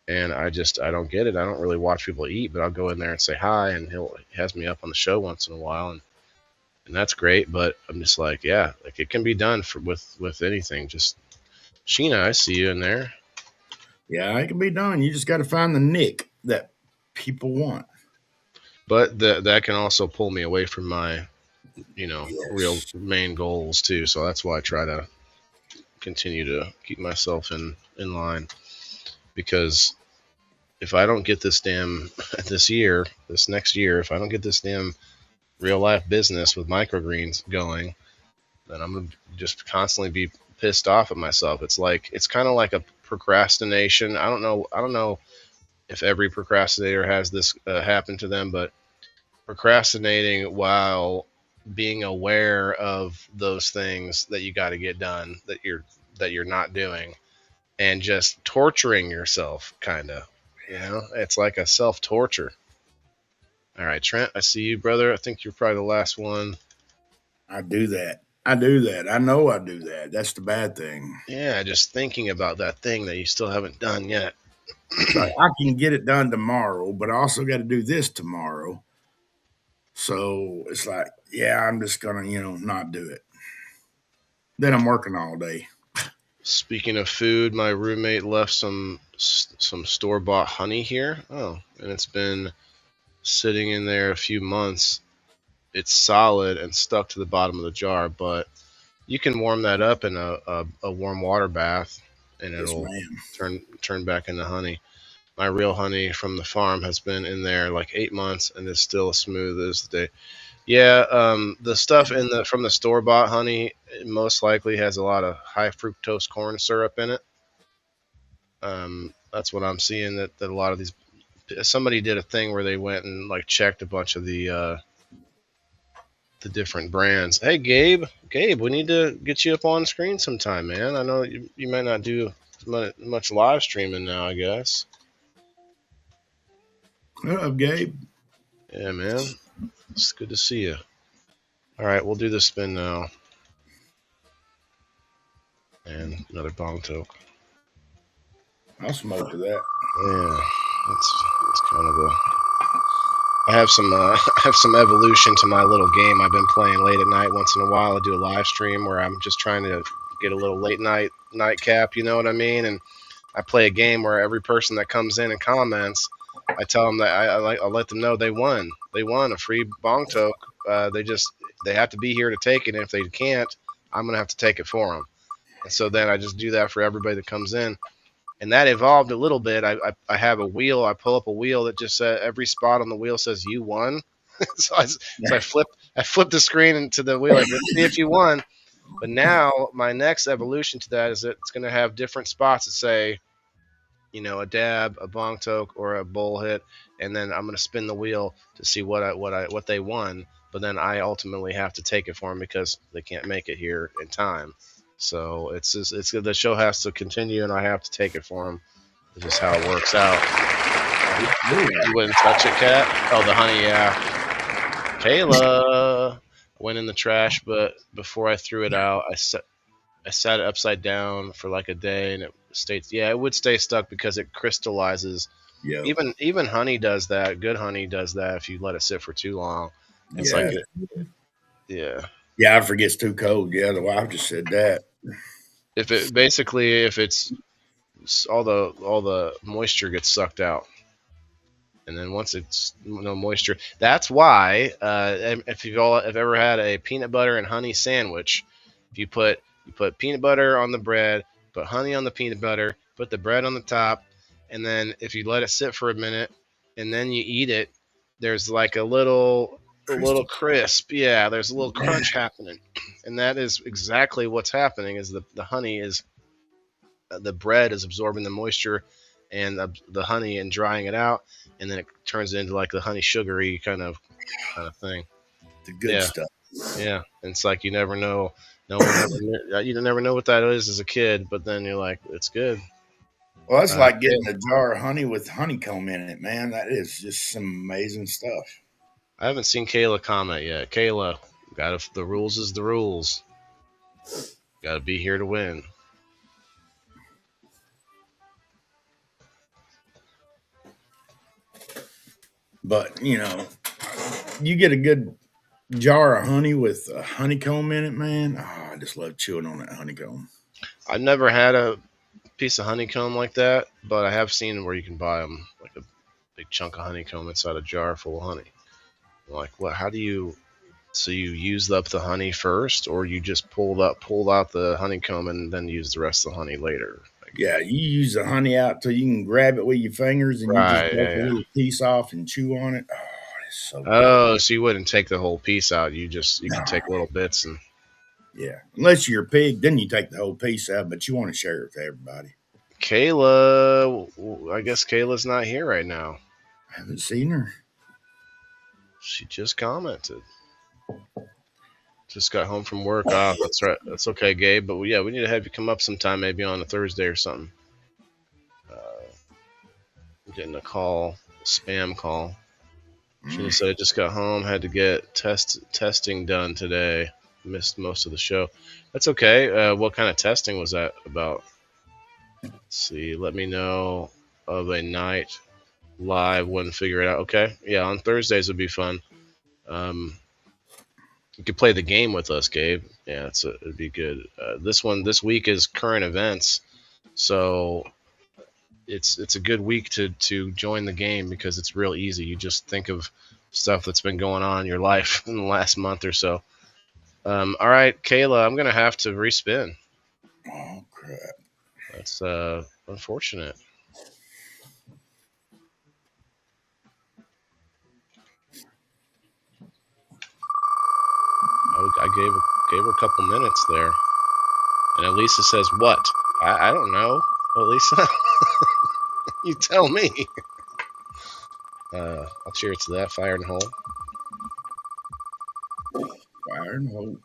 and I don't get it. I don't really watch people eat, but I'll go in there and say hi, and he has me up on the show once in a while, and that's great. But I'm just like, yeah, like it can be done with anything. Just Sheena, I see you in there. Yeah, it can be done. You just got to find the nick that people want. But that can also pull me away from my, real Yes. main goals too. So that's why I try to continue to keep myself in line. Because if I don't get this damn this next year, if I don't get this damn real life business with microgreens going, then I'm gonna just constantly be pissed off at myself. It's kind of like a procrastination. I don't know if every procrastinator has this happen to them, but procrastinating while being aware of those things that you got to get done that you're not doing, and just torturing yourself, kind of. It's like a self torture. All right, Trent, I see you, brother. I think you're probably the last one. I do that. I do that. I know I do that. That's the bad thing. Yeah, just thinking about that thing that you still haven't done yet. It's like I can get it done tomorrow, but I also got to do this tomorrow. So it's like, yeah, I'm just gonna, not do it. Then I'm working all day. Speaking of food, my roommate left some store bought honey here. Oh, and it's been sitting in there a few months. It's solid and stuck to the bottom of the jar, but you can warm that up in a warm water bath, and Yes, it'll ma'am. turn back into honey. My real honey from the farm has been in there like 8 months and is still as smooth as the day. Yeah, the stuff in the from the store bought honey most likely has a lot of high fructose corn syrup in it. That's what I'm seeing, that a lot of these, somebody did a thing where they went and like checked a bunch of the different brands. Hey, Gabe, we need to get you up on screen sometime, man. I know you might not do much live streaming now, I guess. What up, Gabe? Yeah, man. It's good to see you. All right, we'll do the spin now. And another bong toke. I'll smoke to that. Yeah, that's kind of a. I have some I have some evolution to my little game I've been playing late at night. Once in a while, I do a live stream where I'm just trying to get a little late nightcap. You know what I mean? And I play a game where every person that comes in and comments, I tell them that I'll let them know they won. They won a free bong toke. They have to be here to take it. And if they can't, I'm gonna have to take it for them. And so then I just do that for everybody that comes in. And that evolved a little bit. I have a wheel. I pull up a wheel that just every spot on the wheel says you won. So I flip the screen into the wheel. Like, let's see if you won. But now my next evolution to that is that it's going to have different spots that say, a dab, a bong toke, or a bowl hit, and then I'm going to spin the wheel to see what they won. But then I ultimately have to take it for them because they can't make it here in time. So it's the show has to continue, and I have to take it for them. It's just how it works out. You wouldn't touch it, Cat? Oh, the honey, yeah. Kayla went in the trash, but before I threw it out, I sat it upside down for like a day, and it stayed. Yeah, it would stay stuck because it crystallizes. Yeah. Even honey does that. Good honey does that if you let it sit for too long. It's Yeah. like yeah. Yeah, I forget it's too cold. Yeah, the wife just said that. If it's all the moisture gets sucked out, and then once it's no moisture, that's why if have ever had a peanut butter and honey sandwich, if you put peanut butter on the bread, put honey on the peanut butter, put the bread on the top, and then if you let it sit for a minute and then you eat it, there's like a little a little crisp. Yeah, there's a little crunch happening, and that is exactly what's happening. Is the honey is the bread is absorbing the moisture and the honey and drying it out, and then it turns into like the honey sugary kind of thing. The good Yeah, stuff. yeah. And it's like you never know. No one ever. You never know what that is as a kid, but then you're like, it's good. Well, it's like Yeah. getting a jar of honey with honeycomb in it, man. That is just some amazing stuff. I haven't seen Kayla comment yet. Kayla, got the rules is the rules. Got to be here to win. But you get a good jar of honey with honeycomb in it, man. Oh, I just love chewing on that honeycomb. I've never had a piece of honeycomb like that, but I have seen where you can buy them, like a big chunk of honeycomb inside a jar full of honey. I'm like, what? How do you? So you used up the honey first, or you just pulled out the honeycomb and then use the rest of the honey later? Like, Yeah, you use the honey out till you can grab it with your fingers, and you just right. break a Yeah. little piece off and chew on it. Oh, it's so good. Oh, so you wouldn't take the whole piece out. You No. can take little bits and. Yeah, unless you're a pig, then you take the whole piece out, but you want to share it with everybody. Kayla, I guess Kayla's not here right now. I haven't seen her. She just commented. Just got home from work. Oh, that's right. That's okay, Gabe. But yeah, we need to have you come up sometime, maybe on a Thursday or something. I'm getting a spam call. She just said I just got home, had to get testing done today. Missed most of the show. That's okay. What kind of testing was that about? Let's see. Let me know of a night live. Wouldn't figure it out. Okay. Yeah, on Thursdays would be fun. You could play the game with us, Gabe. Yeah, it'd be good. This week is current events, so it's a good week to join the game because it's real easy. You just think of stuff that's been going on in your life in the last month or so. All right, Kayla, I'm gonna have to respin. Oh crap! That's unfortunate. I gave her a couple minutes there, and Elisa says, "What? I don't know, Elisa. You tell me." I'll cheers to that. Fire and hole. Fire and hole.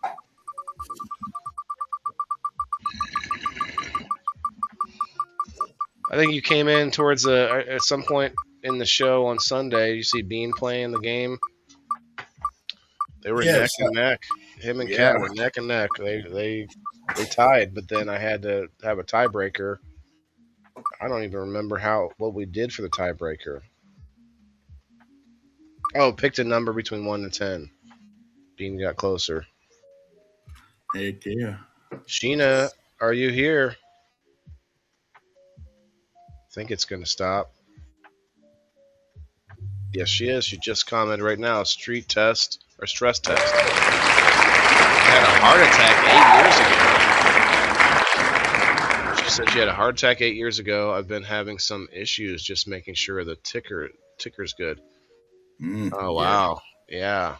I think you came in towards at some point in the show on Sunday. You see Bean playing the game. They were neck and neck. Him and Kat were neck and neck. They tied, but then I had to have a tiebreaker. I don't even remember what we did for the tiebreaker. Oh, picked a number between 1 and 10. Bean got closer. Heck yeah. Sheena, are you here? I think it's going to stop. Yes, she is. She just commented right now. Stress test. I had a heart attack 8 years ago. She said she had a heart attack 8 years ago. I've been having some issues just making sure the ticker's good. Oh, wow. Yeah.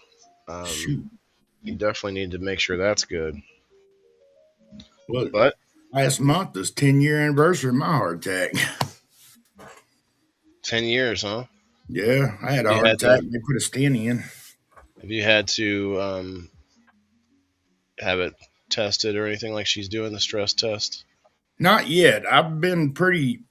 You definitely need to make sure that's good. Well, but last month was 10-year anniversary of my heart attack. 10 years, huh? Yeah, I had a heart attack. They put a stent in. Have you had to have it tested or anything like she's doing, the stress test? Not yet. I've been pretty.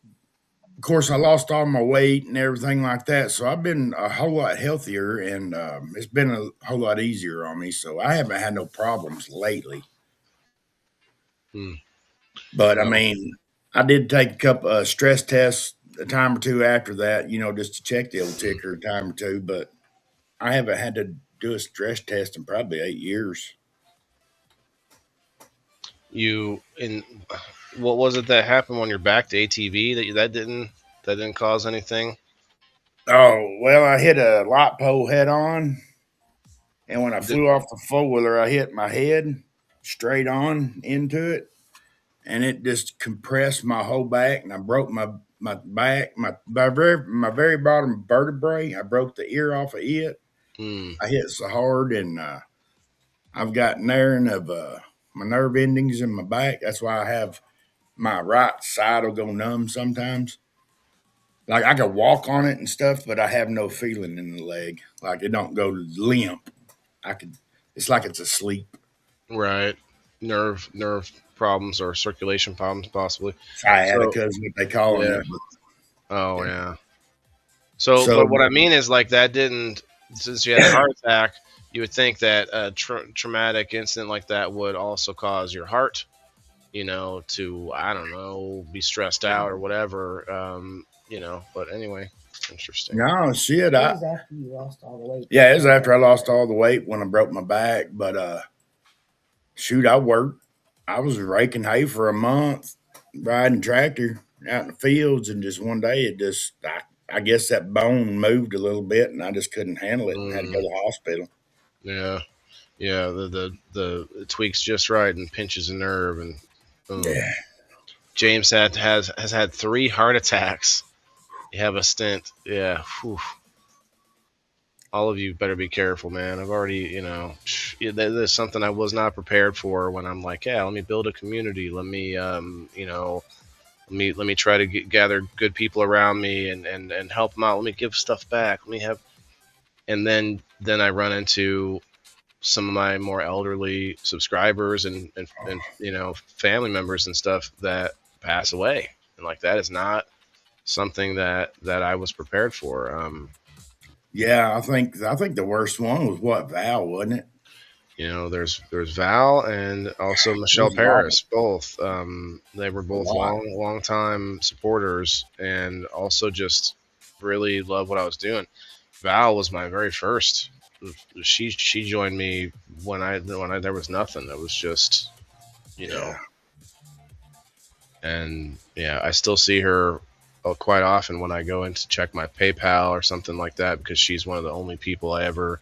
Of course, I lost all my weight and everything like that, so I've been a whole lot healthier, and it's been a whole lot easier on me. So I haven't had no problems lately. But I mean, I did take a couple stress tests a time or two after that, just to check the old ticker a time or two. But I haven't had to do a stress test in probably 8 years. What was it that happened when you're back to ATV that didn't cause anything? Oh, well, I hit a light pole head on, and when I flew off the four-wheeler, I hit my head straight on into it, and it just compressed my whole back, and I broke my back, my very bottom vertebrae. I broke the ear off of it, Mm, I hit so hard, and I've got narrowing of my nerve endings in my back. That's why I have my right side will go numb sometimes. Like I could walk on it and stuff, but I have no feeling in the leg. Like it don't go limp. I could. It's like it's asleep. right. Nerve problems or circulation problems, possibly. So Sciatica is what they calling yeah. it. But Oh yeah. yeah. So, So but what I mean is like that didn't since you had the heart attack, you would think that a traumatic incident like that would also cause your heart, to I don't know, be stressed out or whatever. But anyway, interesting. no shit. It was after you lost all the weight. Yeah, it was after I lost all the weight when I broke my back. But shoot, I worked. I was raking hay for a month, riding tractor out in the fields, and just one day it just I guess that bone moved a little bit, and I just couldn't handle it and had to go to Mm, the hospital. yeah, yeah. The it tweaks just right and pinches a nerve and boom. Yeah, James has had 3 heart attacks. You have a stent. Yeah. Whew. All of you better be careful, man. I've already, there's something I was not prepared for when I'm like, yeah, let me build a community. Let me, let me try to gather good people around me and help them out. Let me give stuff back. Let me have, and then I run into some of my more elderly subscribers and family members and stuff that pass away, and like that is not something that I was prepared for. yeah. I think the worst one was what Val, wasn't it? There's Val and also Michelle There's a lot. Paris. Both they were A both lot. long time supporters, and also just really love what I was doing. Val was my very first. She joined me when I there was nothing. It was just you Yeah. know, and yeah, I still see her quite often when I go in to check my PayPal or something like that because she's one of the only people I ever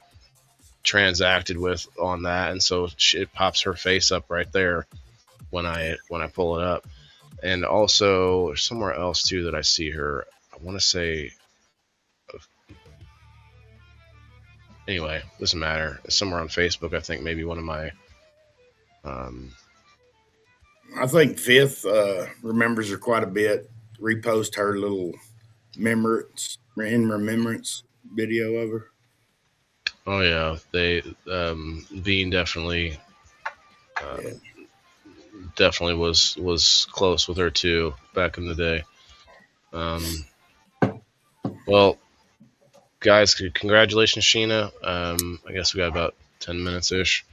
transacted with on that, and so it pops her face up right there when I pull it up. And also somewhere else too that I see her. I want to say anyway. Doesn't matter. It's somewhere on Facebook. I think maybe one of my. Um, I think Fifth remembers her quite a bit. Repost her little remembrance video of her. oh yeah, they Bean uh, Yeah. definitely was close with her too back in the day. Um, well, guys, congratulations, Sheena. I guess we got about 10 minutes ish.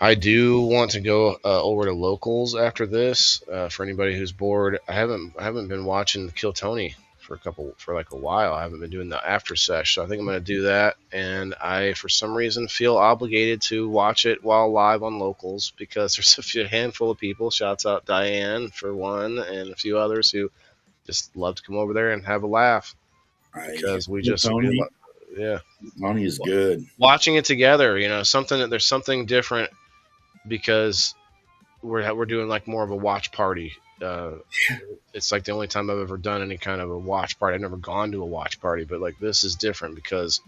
I do want to go over to locals after this. For anybody who's bored, I haven't been watching Kill Tony for like a while. I haven't been doing the after sesh, so I think I'm going to do that. And I, for some reason, feel obligated to watch it while live on locals because there's a handful of people. Shouts out Diane for one, and a few others who just love to come over there and have a laugh Hey, because we well, just Tony, yeah, Tony is good. watching it together. There's something different because we're doing like more of a watch party. It's like the only time I've ever done any kind of a watch party. I've never gone to a watch party, but like this is different because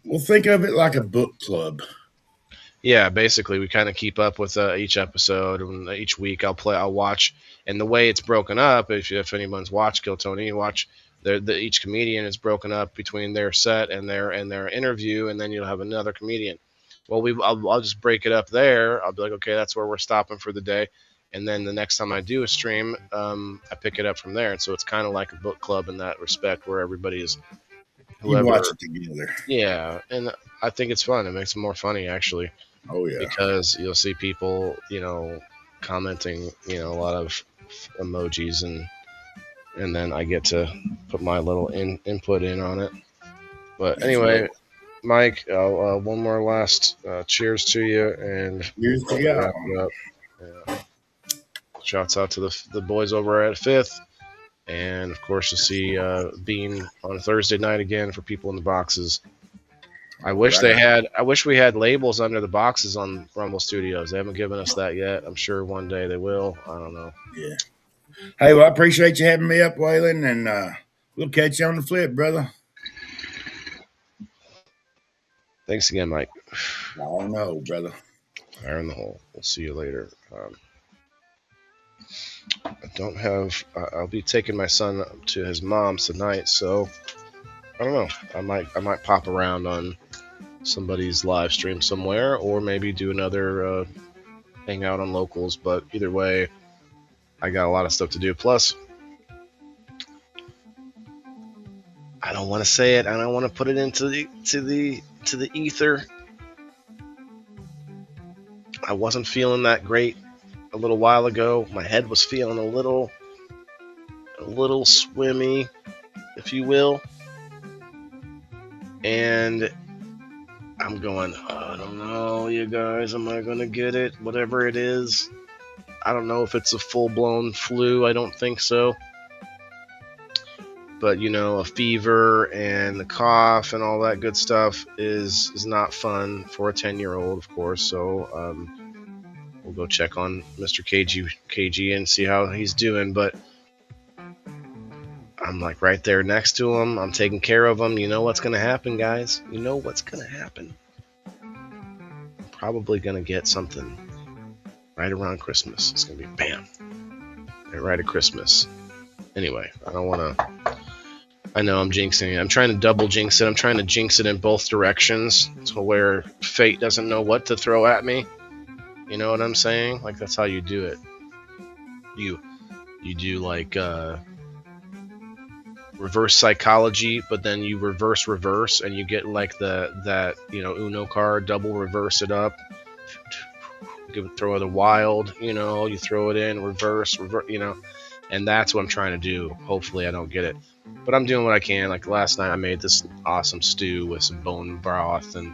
Well, think of it like a book club. yeah, basically we kind of keep up with each episode and each week I'll watch, and the way it's broken up. If anyone's watched Kill Tony, you watch each comedian is broken up between their set and their interview, and then you'll have another comedian. Well, I'll just break it up there. I'll be like, okay, that's where we're stopping for the day, and then the next time I do a stream, I pick it up from there. And so it's kind of like a book club in that respect, where everybody is You watch whoever. it together. Yeah, and I think it's fun. It makes it more funny actually Oh yeah. because you'll see people, commenting, a lot of emojis and then I get to put my little input in on it. But That's right. anyway, Mike, one more last cheers to you, and Here's we'll to y'all. wrap it up. Yeah. Shouts out to the boys over at Fifth, and of course you'll see Bean on Thursday night again for people in the boxes. I wish Right. I wish we had labels under the boxes on Rumble Studios. They haven't given us that yet. I'm sure one day they will. I don't know. Yeah. Hey, well, I appreciate you having me up, Waylon, and we'll catch you on the flip, brother. Thanks again, Mike. Oh no, brother. Fire in the hole. We'll see you later. I don't have. I'll be taking my son to his mom's tonight, so I don't know. I might pop around on somebody's live stream somewhere, or maybe do another hangout on locals. But either way, I got a lot of stuff to do. Plus, I don't want to say it. I don't want to put it into the ether. I wasn't feeling that great a little while ago. My head was feeling a little swimmy, if you will. And I'm going, I don't know, you guys, am I going to get it? Whatever it is. I don't know if it's a full-blown flu. I don't think so. But, a fever and the cough and all that good stuff is not fun for a 10-year-old, of course. So we'll go check on Mr. KG and see how he's doing. But I'm like right there next to him. I'm taking care of him. You know what's going to happen, guys. You know what's going to happen. I'm probably going to get something right around Christmas. It's going to be bam. Right at Christmas. Anyway, I don't want to... I know I'm jinxing it. I'm trying to double jinx it. I'm trying to jinx it in both directions to where fate doesn't know what to throw at me. You know what I'm saying? Like, that's how you do it. You do like reverse psychology, but then you reverse, and you get like that Uno card, double reverse it up, throw it a wild, you throw it in, reverse, and that's what I'm trying to do. Hopefully I don't get it, but I'm doing what I can. Like last night I made this awesome stew with some bone broth and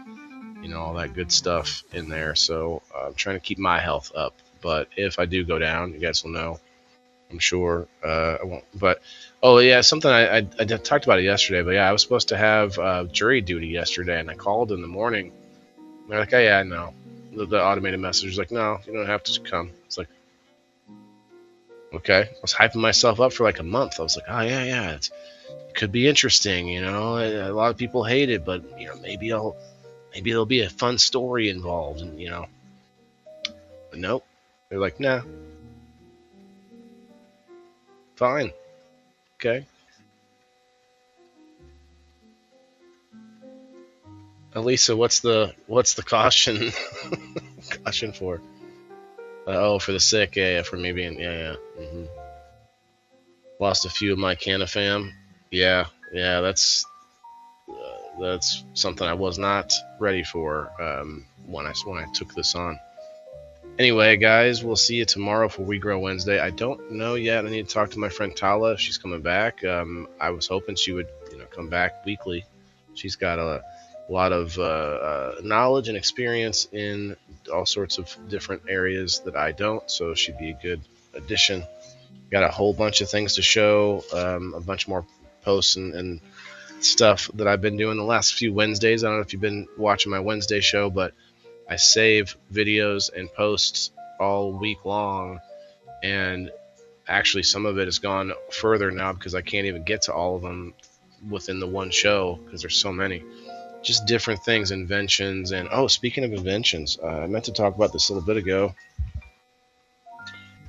all that good stuff in there, so I'm trying to keep my health up. But if I do go down, you guys will know. I'm sure I won't. But oh yeah, something I talked about it yesterday. But yeah, I was supposed to have jury duty yesterday, and I called in the morning. And they're like, "Oh yeah, no." The automated message was like, "No, you don't have to come." It's like, okay. I was hyping myself up for like a month. I was like, "Oh yeah, it could be interesting." A lot of people hate it, but maybe there'll be a fun story involved, and But nope. They're like, "Nah, fine, okay." Elisa, what's the caution? Caution for? For the sick, yeah, for me being, yeah. Lost a few of my Canafam. Yeah, that's something I was not ready for when I took this on. Anyway, guys, we'll see you tomorrow for We Grow Wednesday. I don't know yet. I need to talk to my friend Tala if she's coming back. I was hoping she would, come back weekly. She's got a lot of knowledge and experience in all sorts of different areas that I don't, so she'd be a good addition. Got a whole bunch of things to show, a bunch more posts and stuff that I've been doing the last few Wednesdays. I don't know if you've been watching my Wednesday show, but I save videos and posts all week long, and actually some of it has gone further now because I can't even get to all of them within the one show because there's so many. Just different things, inventions, and speaking of inventions, I meant to talk about this a little bit ago.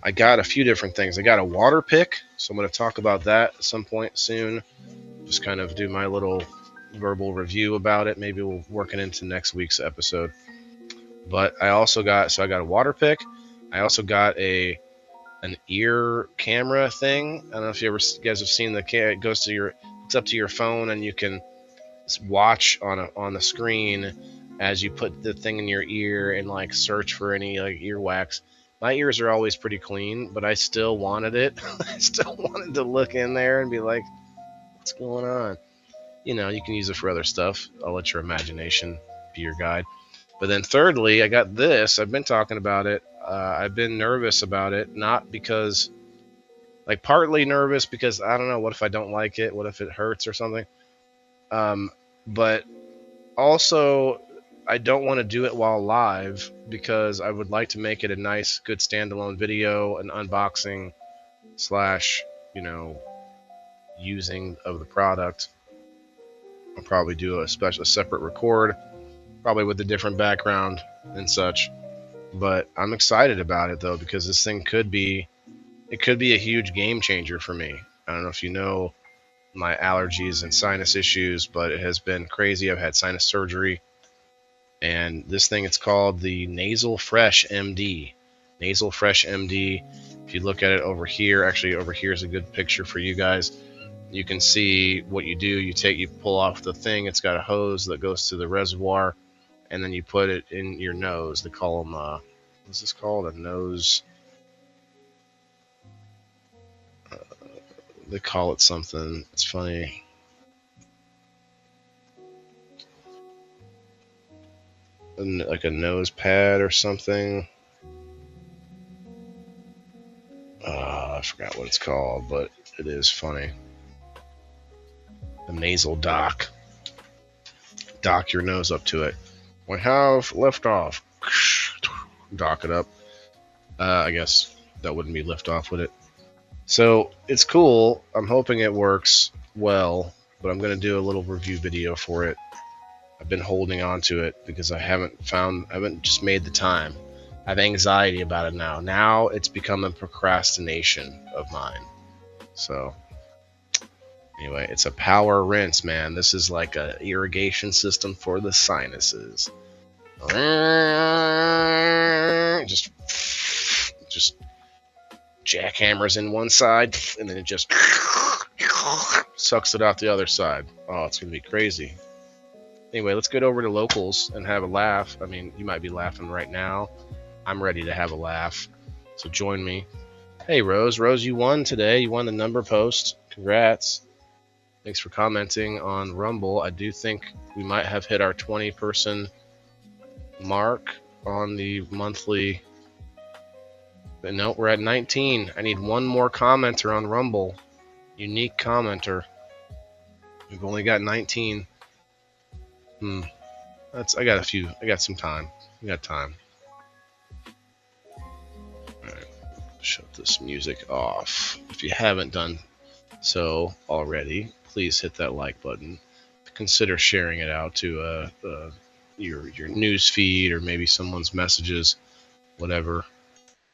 I got a few different things. I got a water pick, so I'm going to talk about that at some point soon. Just kind of do my little verbal review about it. Maybe we'll work it into next week's episode. But I got a water pick. I also got an ear camera thing. I don't know if you guys have seen it goes to hooks up to your phone, and you can watch on the screen as you put the thing in your ear and like search for any like earwax. My ears are always pretty clean, but I still wanted it. I still wanted to look in there and be like, what's going on? You can use it for other stuff. I'll let your imagination be your guide. But then thirdly, I got this. I've been talking about it. I've been nervous about it, not because, like, partly nervous because I don't know, what if I don't like it? What if it hurts or something? But also, I don't want to do it while live because I would like to make it a nice, good standalone video, an unboxing / using of the product. I'll probably do a separate record. probably with a different background and such. But I'm excited about it though, because this thing could be a huge game changer for me. I don't know if you know my allergies and sinus issues, but it has been crazy. I've had sinus surgery, and this thing, it's called the Nasal Fresh MD. Nasal Fresh MD. If you look at it over here, actually over here is a good picture for you guys. You can see what you do. You pull off the thing. It's got a hose that goes to the reservoir, and then you put it in your nose. They call them, what's this called? A nose. They call it something. It's funny. Like a nose pad or something. I forgot what it's called, but it is funny. A nasal dock. Dock your nose up to it. We have liftoff. Dock it up. I guess that wouldn't be liftoff, would it? So it's cool. I'm hoping it works well, but I'm going to do a little review video for it. I've been holding on to it because I haven't just made the time. I have anxiety about it now. Now it's become a procrastination of mine. So anyway, it's a power rinse, man. This is like a irrigation system for the sinuses. Just jackhammers in one side, and then it just sucks it out the other side. Oh, it's gonna be crazy. Anyway, let's get over to locals and have a laugh. I mean, you might be laughing right now. I'm ready to have a laugh, so join me. Hey, Rose. Rose, you won today. You won the number post. Congrats. Thanks for commenting on Rumble. I do think we might have hit our 20-person mark on the monthly. But no, we're at 19. I need one more commenter on Rumble. Unique commenter. We've only got 19. I got a few. I got some time. We got time. Alright. Shut this music off. If you haven't done so already, please hit that like button. Consider sharing it out to your news feed or maybe someone's messages, whatever.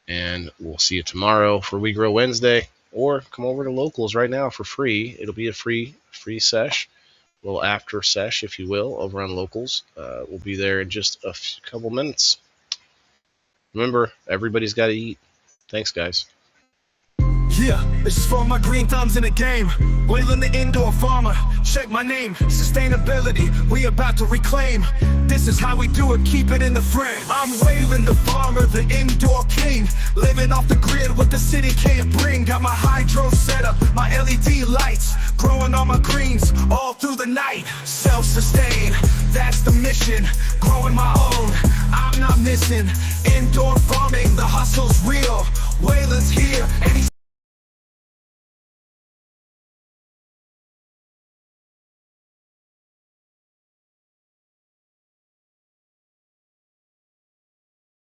And we'll see you tomorrow for We Grow Wednesday, or come over to locals right now for free. It'll be a free sesh, a little after sesh, if you will, over on locals. We'll be there in just a couple minutes. Remember, everybody's got to eat. Thanks, guys. Yeah, this is for my green thumbs in the game. Wailing the indoor farmer. Check my name. Sustainability, we about to reclaim. This is how we do it, keep it in the frame. I'm waving the farmer, the indoor king. Living off the grid, what the city can't bring. Got my hydro set up, my LED lights. Growing all my greens, all through the night. Self-sustain, that's the mission. Growing my own, I'm not missing. Indoor farming, the hustle's real. Waylon's here, and he's